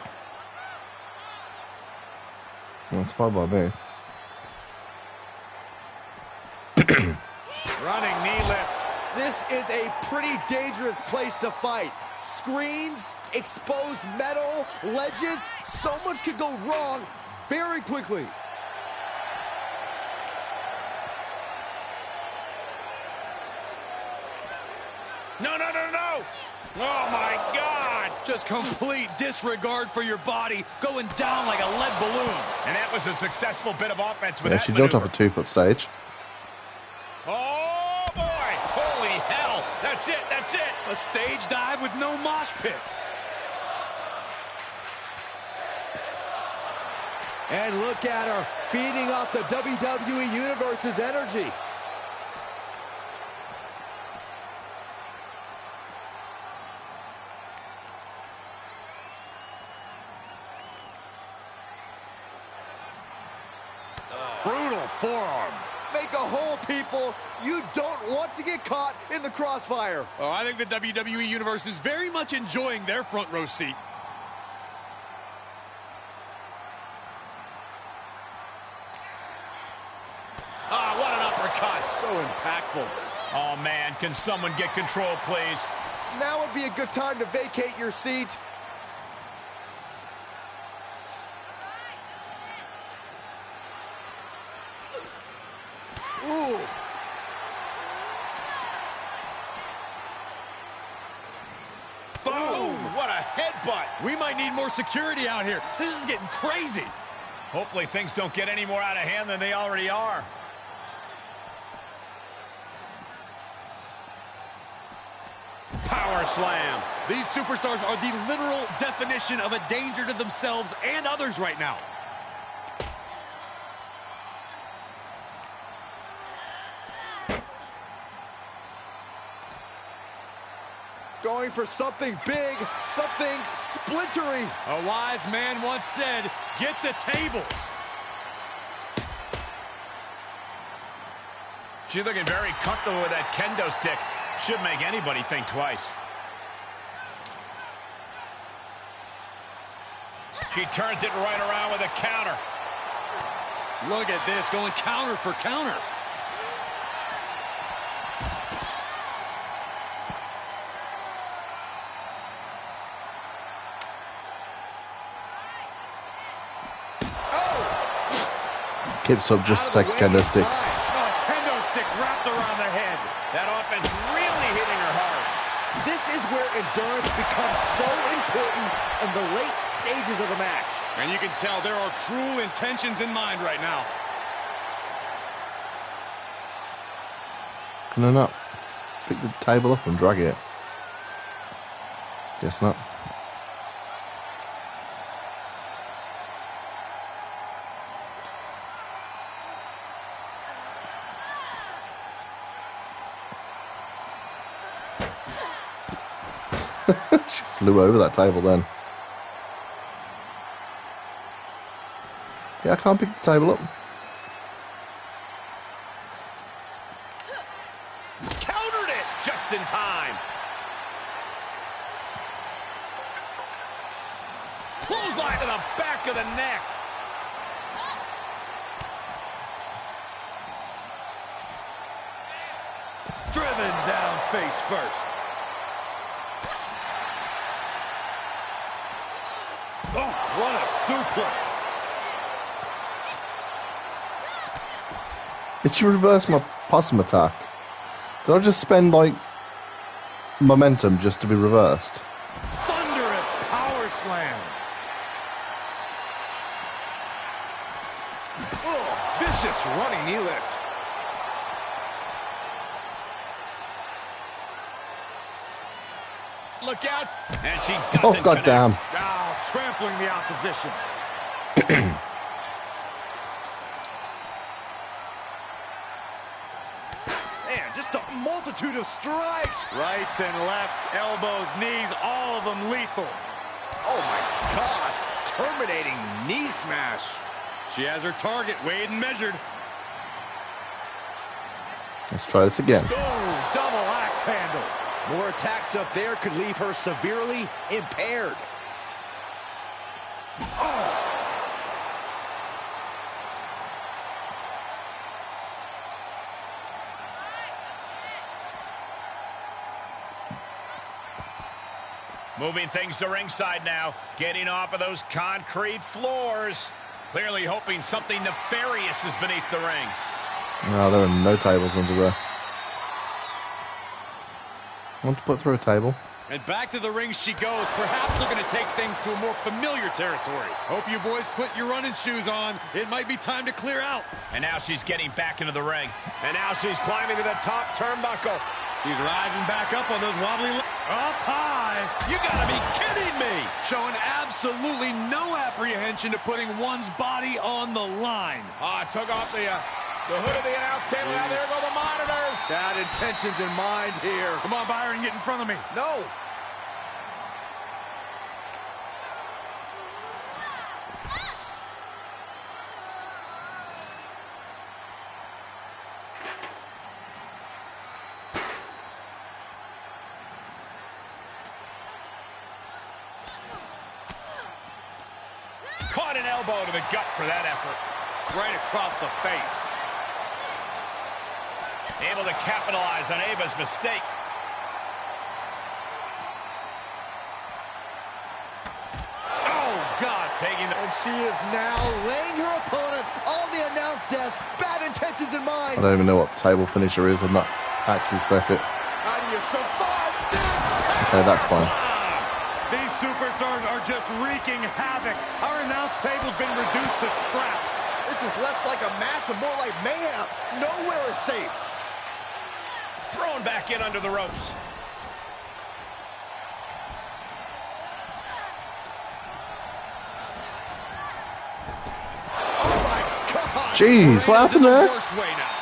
That's fine by me. Running knee lift. This is a pretty dangerous place to fight. Screens, exposed metal, ledges, so much could go wrong very quickly. No, no, no, no! Oh, my God! Just complete disregard for your body, going down like a lead balloon. And that was a successful bit of offense with Yeah, that she jumped off maneuver. a 2-foot stage. Oh, boy! Holy hell! That's it, that's it! A stage dive with no mosh pit. And look at her, feeding off the WWE Universe's energy. Brutal forearm. Make a hole, people. You don't want to get caught in the crossfire. Oh, I think the WWE Universe is very much enjoying their front row seat. Ah, what an uppercut. So impactful. Oh, man, can someone get control, please? Now would be a good time to vacate your seat. Ooh. Boom! What a headbutt. We might need more security out here. This is getting crazy. Hopefully things don't get any more out of hand than they already are. Power slam. These superstars are the literal definition of a danger to themselves and others right now. Going for something big, something splintery. A wise man once said, get the tables. She's looking very comfortable with that kendo stick. Should make anybody think twice. She turns it right around with a counter. Look at this, going counter for counter. Keeps up just a second, kendo stick. Kendo stick wrapped around the head. That offense really hitting her hard. This is where endurance becomes so important in the late stages of the match. And you can tell there are cruel intentions in mind right now. Can I not pick the table up and drag it? Guess not. She flew over that table then. Yeah, I can't pick the table up. Countered it just in time. Clothesline to the back of the neck. Driven down face first. Oh, what a suplex. Did she reverse my possum attack? Did I just spend, like, momentum just to be reversed? Thunderous power slam. Oh, vicious running knee lift. Look out. And she doesn't Oh, goddamn. Now trampling the opposition. Man, just a multitude of strikes. Rights and lefts, elbows, knees, all of them lethal. Oh, my gosh. terminating knee smash. She has her target weighed and measured. Let's try this again. Oh, double axe handle. More attacks up there could leave her severely impaired. Oh. Moving things to ringside now. Getting off of those concrete floors. Clearly hoping something nefarious is beneath the ring. No, there are no tables under there. Want to put through a table? And back to the ring she goes, perhaps looking to take things to a more familiar territory. Hope you boys put your running shoes on. It might be time to clear out. And now she's getting back into the ring. And now she's climbing to the top turnbuckle. She's rising back up on those wobbly up high. You gotta be kidding me. Showing absolutely no apprehension to putting one's body on the line. Took off the hood of the announce table. Now there go the monitors. Bad intentions in mind here. Come on, Byron, get in front of me. No. Caught an elbow to the gut for that effort. Right across the face. Able to capitalize on Ava's mistake. Oh, God, taking the... And she is now laying her opponent on the announce desk. Bad intentions in mind. I don't even know what the table finisher is. I've not actually set it. How do you survive this? Okay, that's fine. These superstars are just wreaking havoc. Our announce table's been reduced to scraps. This is less like a match and more like mayhem. Nowhere is safe. Thrown back in under the ropes. Oh my God! Jeez, what happened there? Worst way now.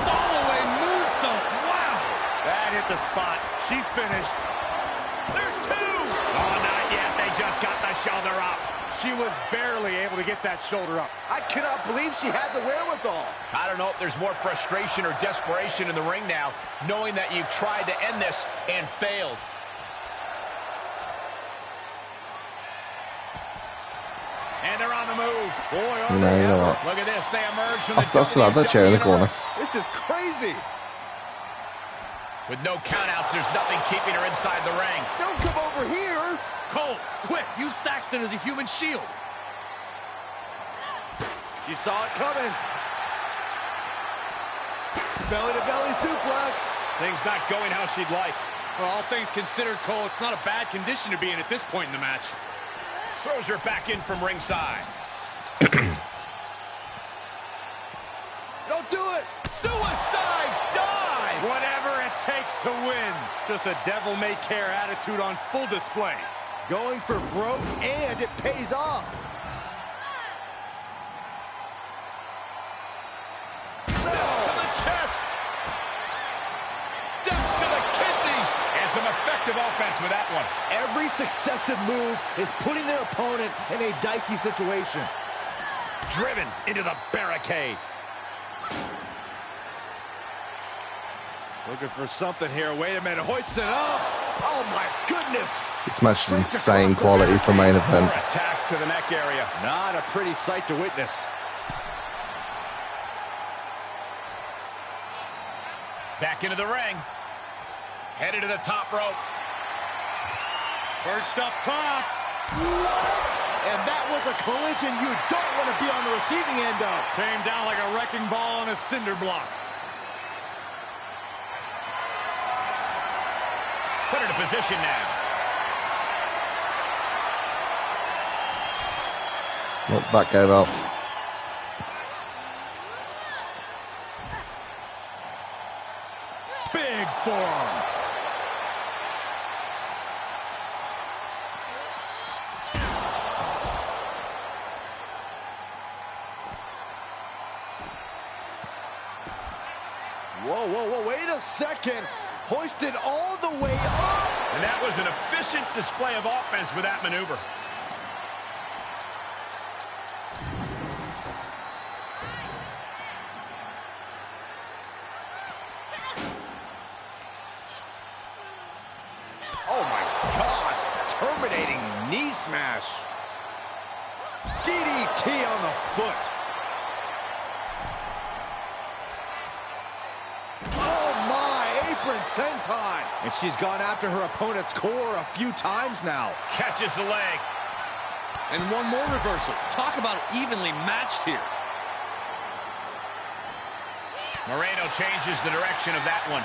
Fallaway moonsault. Wow! That hit the spot. She's finished. There's two! Oh, not yet. They just got the shoulder up. She was barely able to get that shoulder up. I cannot believe she had the wherewithal. I don't know if there's more frustration or desperation in the ring now, knowing that you've tried to end this and failed. And they're on the move. Boy, are No, you know what? Look at this. They emerge from the I've still have that chair in the corner. This is crazy. With no countouts, there's nothing keeping her inside the ring. Don't come over here. Cole, quick, use Saxton as a human shield. She saw it coming. Belly-to-belly suplex. Things not going how she'd like. Well, all things considered, Cole, it's not a bad condition to be in at this point in the match. Throws her back in from ringside. Don't do it. Suicide dive. Whatever it takes to win. Just a devil-may-care attitude on full display. Going for broke, and it pays off. To the chest. Steps to the kidneys. And some effective offense with that one. Every successive move is putting their opponent in a dicey situation. Driven into the barricade. Looking for something here. Wait a minute. Hoist it up. Oh, my goodness. This match is insane quality for main event. Attacks to the neck area. Not a pretty sight to witness. Back into the ring. Headed to the top rope. Perched up top. What? And that was a collision you don't want to be on the receiving end of. Came down like a wrecking ball on a cinder block. Put her to position now. Well, that gave out. Big forearm. Whoa, whoa, whoa, wait a second. Hoisted all the way up. And that was an efficient display of offense with that maneuver. Oh my gosh, terminating knee smash. DDT on the foot. Oh my, apron senton. And she's gone after her opponent's core a few times now. Catches the leg. And one more reversal. Talk about evenly matched here. Moreno changes the direction of that one.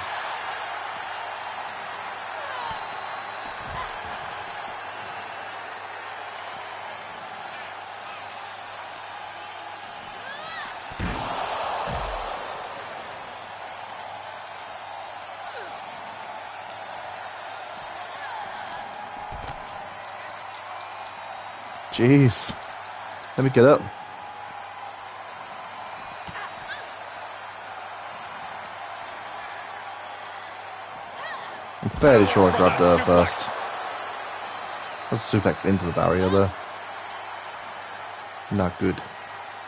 Jeez. Let me get up. I'm fairly sure I grabbed her first. That's a suplex into the barrier there. Not good.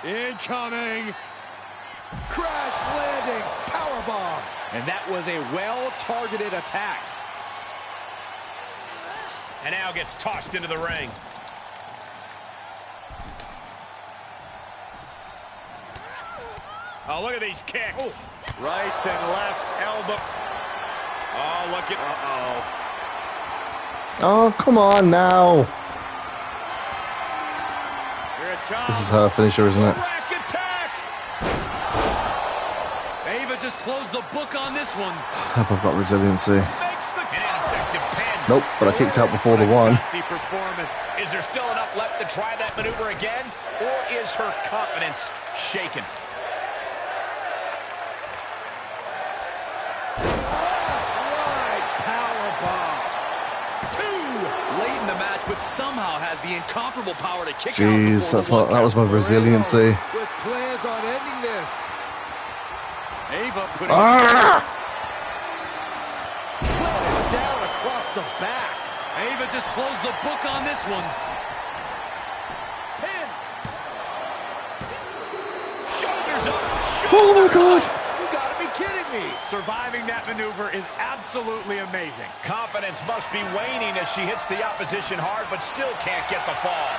Incoming. Crash landing. Powerbomb. And that was a well-targeted attack. And now gets tossed into the ring. Oh, look at these kicks. Oh. Rights and lefts, elbow. Oh, look at... Oh, come on now. Here it comes. This is her finisher, isn't it? Rack attack. Ava just closed the book on this one. I hope I've got resiliency. Makes the ineffective pin. Nope, but I kicked out before the one. Performance. Is there still enough left to try that maneuver again? Or is her confidence shaken? Late in the match, but somehow has the incomparable power to kick out. Jeez, that was my resiliency. With plans on ending this. Ava putting planted down across the back. Ava just closed the book on this one. Pin. Shoulders up. Oh my God. You gotta be kidding me. Surviving that maneuver is absolutely amazing. Confidence must be waning as she hits the opposition hard, but still can't get the fall.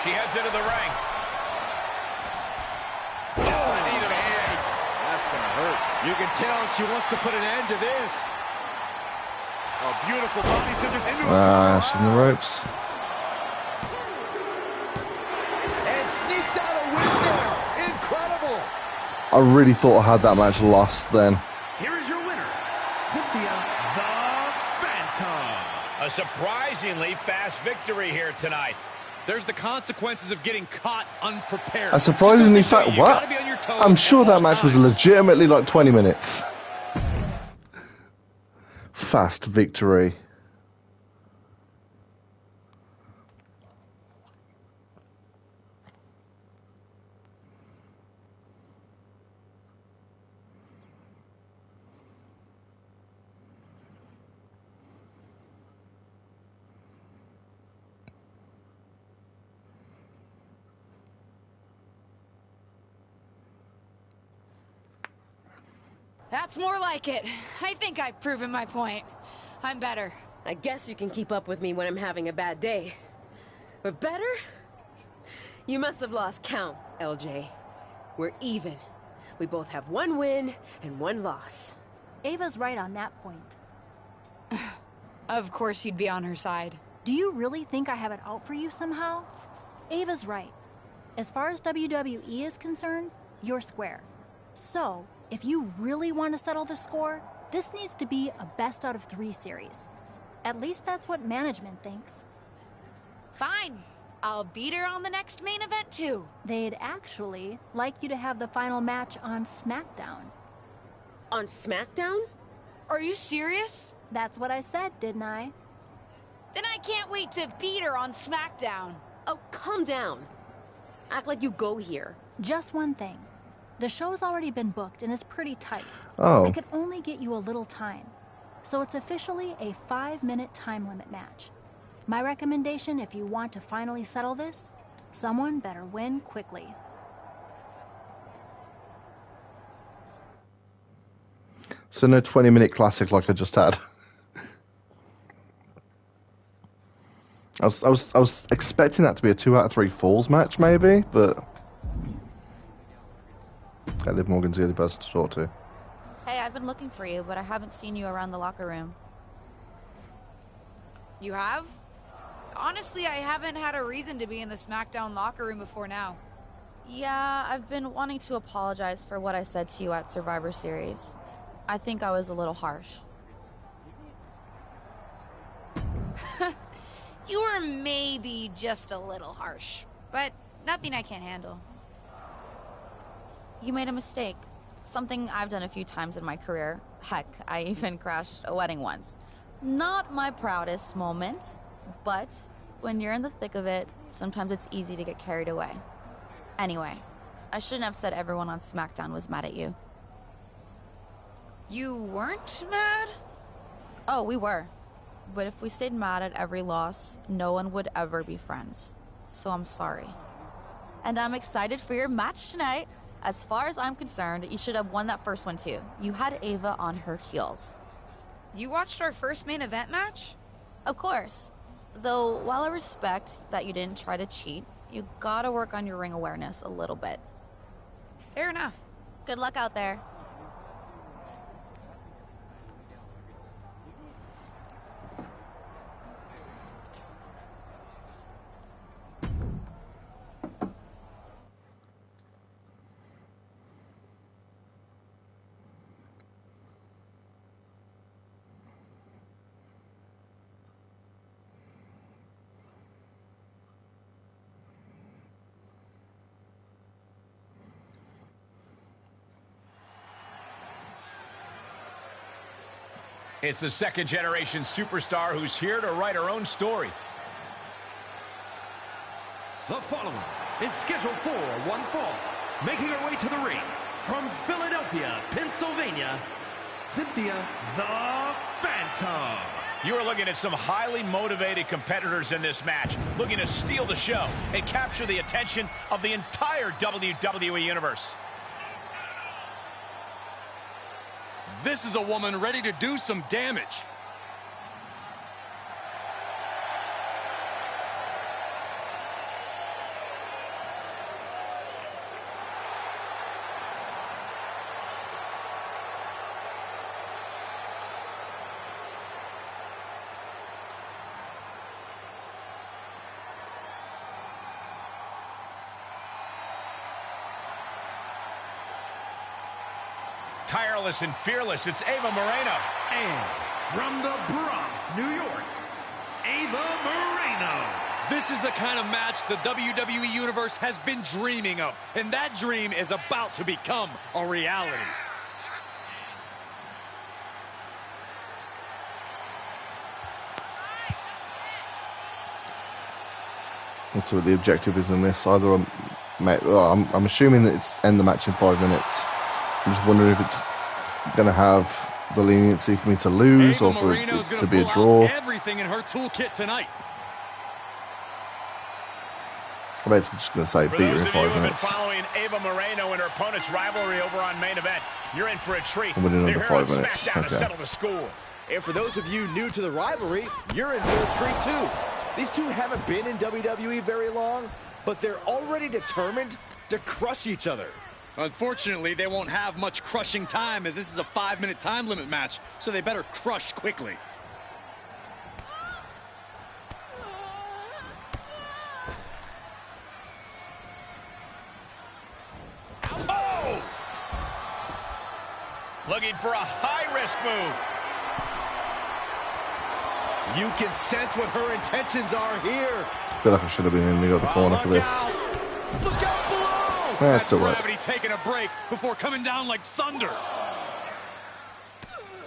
She heads into the ring. Oh, knee to the face. That's gonna hurt. You can tell she wants to put an end to this. A beautiful body scissors into a She's in the ropes. And sneaks out a win there. Incredible. I really thought I had that match lost then. Here is your winner, Cynthia the Phantom. A surprisingly fast victory here tonight. There's the consequences of getting caught unprepared. A surprisingly fast... What? I'm sure that match was legitimately like 20 minutes. Fast victory. That's more like it. I think I've proven my point. I'm better. I guess you can keep up with me when I'm having a bad day. But better? You must have lost count, LJ. We're even. We both have one win and one loss. Ava's right on that point. Of course you'd be on her side. Do you really think I have it out for you somehow? Ava's right. As far as WWE is concerned, you're square. So, if you really want to settle the score, this needs to be a best out of 3 series. At least that's what management thinks. Fine. I'll beat her on the next main event too. They'd actually like you to have the final match on SmackDown. On SmackDown? Are you serious? That's what I said, didn't I? Then I can't wait to beat her on SmackDown. Oh, calm down. Act like you go here. Just one thing. The show's already been booked and is pretty tight. Oh. I could only get you a little time. So it's officially a 5-minute time limit match. My recommendation, if you want to finally settle this, someone better win quickly. So no 20-minute classic like I just had. I was expecting that to be a 2 out of 3 falls match, maybe, but Liv Morgan's the only person to talk to. Hey, I've been looking for you, but I haven't seen you around the locker room. You have? Honestly, I haven't had a reason to be in the SmackDown locker room before now. Yeah, I've been wanting to apologize for what I said to you at Survivor Series. I think I was a little harsh. You were maybe just a little harsh, but nothing I can't handle. You made a mistake. Something I've done a few times in my career. Heck, I even crashed a wedding once. Not my proudest moment, but when you're in the thick of it, sometimes it's easy to get carried away. Anyway, I shouldn't have said everyone on SmackDown was mad at you. You weren't mad? Oh, we were. But if we stayed mad at every loss, no one would ever be friends. So I'm sorry. And I'm excited for your match tonight. As far as I'm concerned, you should have won that first one too. You had Ava on her heels. You watched our first main event match? Of course. Though, while I respect that you didn't try to cheat, you gotta work on your ring awareness a little bit. Fair enough. Good luck out there. It's the second-generation superstar who's here to write her own story. The following is scheduled for one fall. Making her way to the ring from Philadelphia, Pennsylvania, Cynthia the Phantom. You are looking at some highly motivated competitors in this match, looking to steal the show and capture the attention of the entire WWE Universe. This is a woman ready to do some damage. Tireless and fearless, it's Ava Moreno. And from the Bronx, New York, Ava Moreno. This is the kind of match the WWE Universe has been dreaming of, and that dream is about to become a reality. Let's see what the objective is in this. Either I'm assuming that it's end the match in 5 minutes. I'm just wondering if it's going to have the leniency for me to lose or for it to be a draw. Everything in her toolkit tonight. I'm basically just going to say beat her in 5 minutes. For those of you who have been following Ava Moreno and her opponent's rivalry over on Main Event, you're in for a treat. I'm winning under 5 minutes. SmackDown to settle the score. And for those of you new to the rivalry, you're in for a treat too. These two haven't been in WWE very long, but they're already determined to crush each other. Unfortunately, they won't have much crushing time as this is a 5-minute time limit match, so they better crush quickly. Oh! Looking for a high-risk move. You can sense what her intentions are here. I feel like I should have been in the other corner for this. Look out below! Yeah, it's still right. Gravity taking a break before coming down like thunder.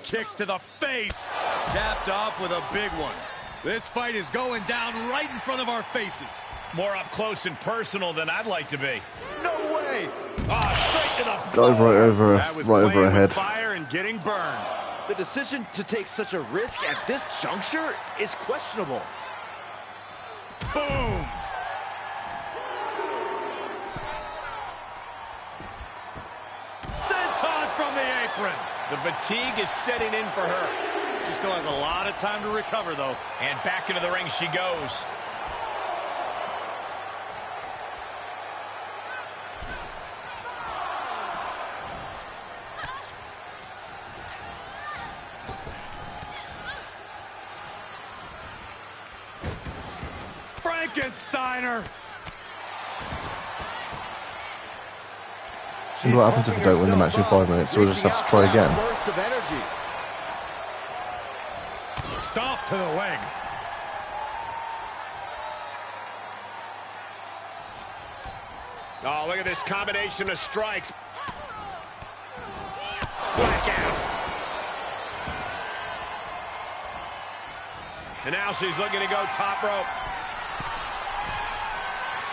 Kicks to the face. Capped off with a big one. This fight is going down right in front of our faces. More up close and personal than I'd like to be. No way! Oh, straight to the Right over her head. Fire and getting burned. The decision to take such a risk at this juncture is questionable. Boom! Senton from the apron. The fatigue is setting in for her. She still has a lot of time to recover, though. And back into the ring she goes. Frankensteiner! And what happens if we don't win the match in 5 minutes? So we'll just have to try again. Burst of energy. Stomp to the leg. Oh, look at this combination of strikes. Blackout. And now she's looking to go top rope.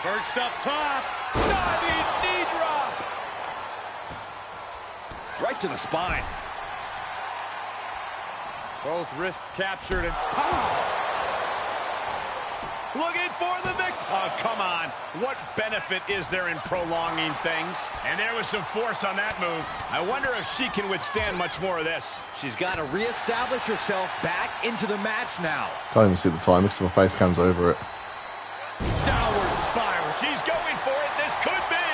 Perched up top. Diving knee drop. Right to the spine. Both wrists captured and Looking for the victory. Oh, come on. What benefit is there in prolonging things? And there was some force on that move. I wonder if she can withstand much more of this. She's got to reestablish herself back into the match now. Can't even see the time because my face cam's over it. downward spiral. She's going for it. This could be.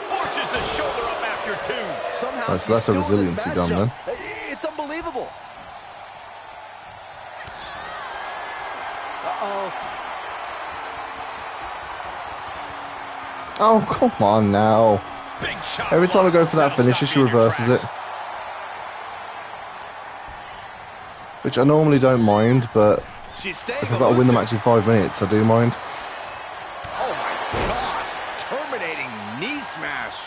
Forces the shoulder up after two. Somehow So that's a resiliency done then. It's unbelievable. Uh-oh. Oh, come on now. Big shot. Every time I go for that finisher, she reverses it. Which I normally don't mind, but if I've got to win the match in 5 minutes, I do mind. Oh my gosh. Terminating knee smash.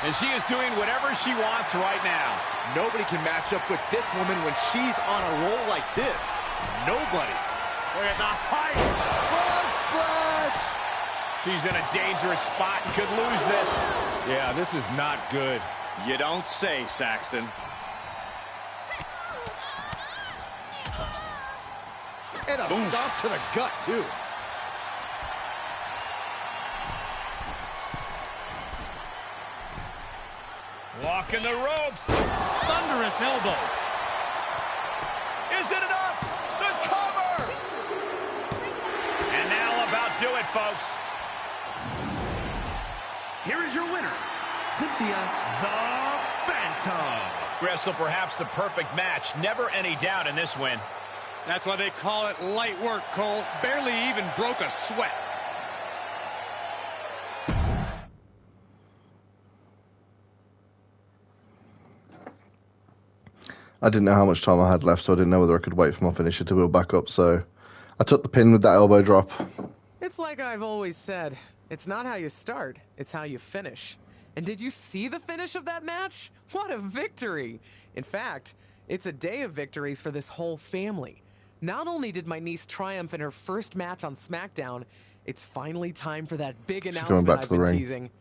And she is doing whatever she wants right now. Nobody can match up with this woman when she's on a roll like this. Nobody. Look at the height. Frog splash. She's in a dangerous spot and could lose this. Yeah, this is not good. You don't say, Saxton. And a stomp to the gut, too. Walking the ropes. Thunderous elbow. Is it enough? The cover. And that'll about do it, folks. Here is your winner, Cynthia the Phantom. Wrestle perhaps the perfect match. Never any doubt in this win. That's why they call it light work, Cole. Barely even broke a sweat. I didn't know how much time I had left, so I didn't know whether I could wait for my finisher to build back up, so I took the pin with that elbow drop. It's like I've always said, it's not how you start, it's how you finish. And did you see the finish of that match? What a victory! In fact, it's a day of victories for this whole family. Not only did my niece triumph in her first match on SmackDown, it's finally time for that big announcement I've been teasing.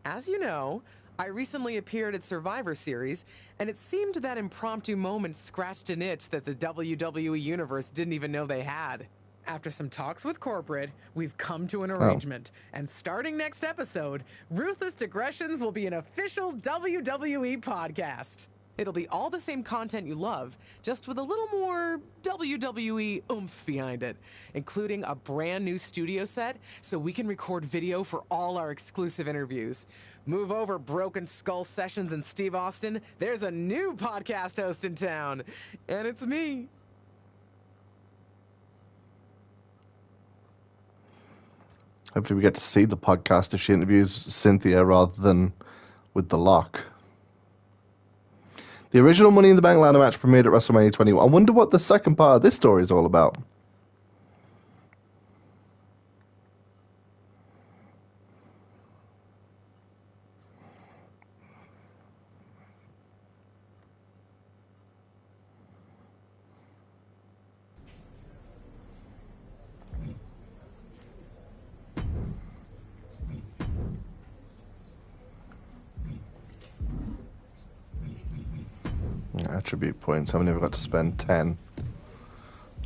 As you know, I recently appeared at Survivor Series, and it seemed that impromptu moment scratched an itch that the WWE Universe didn't even know they had. After some talks with corporate, we've come to an arrangement. And starting next episode, Ruthless Digressions will be an official WWE podcast. It'll be all the same content you love, just with a little more WWE oomph behind it, including a brand new studio set so we can record video for all our exclusive interviews. Move over, Broken Skull Sessions and Steve Austin. There's a new podcast host in town, and it's me. Hopefully we get to see the podcast if she interviews Cynthia rather than with The Lock. The original Money in the Bank ladder match premiered at WrestleMania 21. I wonder what the second part of this story is all about. Attribute points. I've never got to spend 10.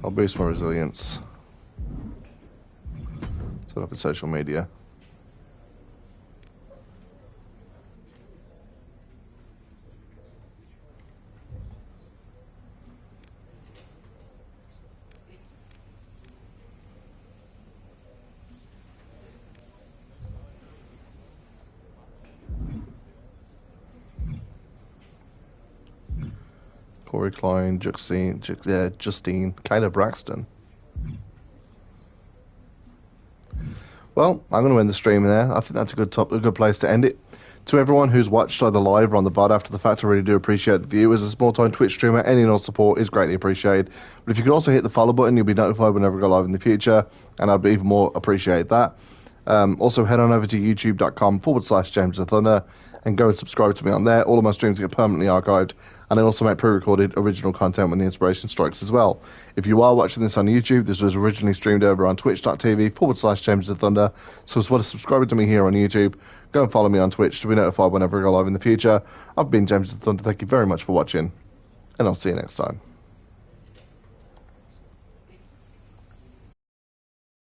I'll boost my resilience. Set up in social media. Corey Klein, Justine, Kayla Braxton. Well, I'm going to end the stream there. I think that's a good place to end it. To everyone who's watched either live or on the VOD after the fact, I really do appreciate the view. As a small-time Twitch streamer, any and all support is greatly appreciated. But if you could also hit the follow button, you'll be notified whenever I go live in the future, and I'd even more appreciate that. Also, head on over to youtube.com/James of Thunder and go and subscribe to me on there. All of my streams get permanently archived, and I also make pre-recorded original content when the inspiration strikes as well. If you are watching this on YouTube, this was originally streamed over on twitch.tv/James of Thunder. So as well as subscribing to me here on YouTube, go and follow me on Twitch to be notified whenever I go live in the future. I've been James of Thunder. Thank you very much for watching, and I'll see you next time.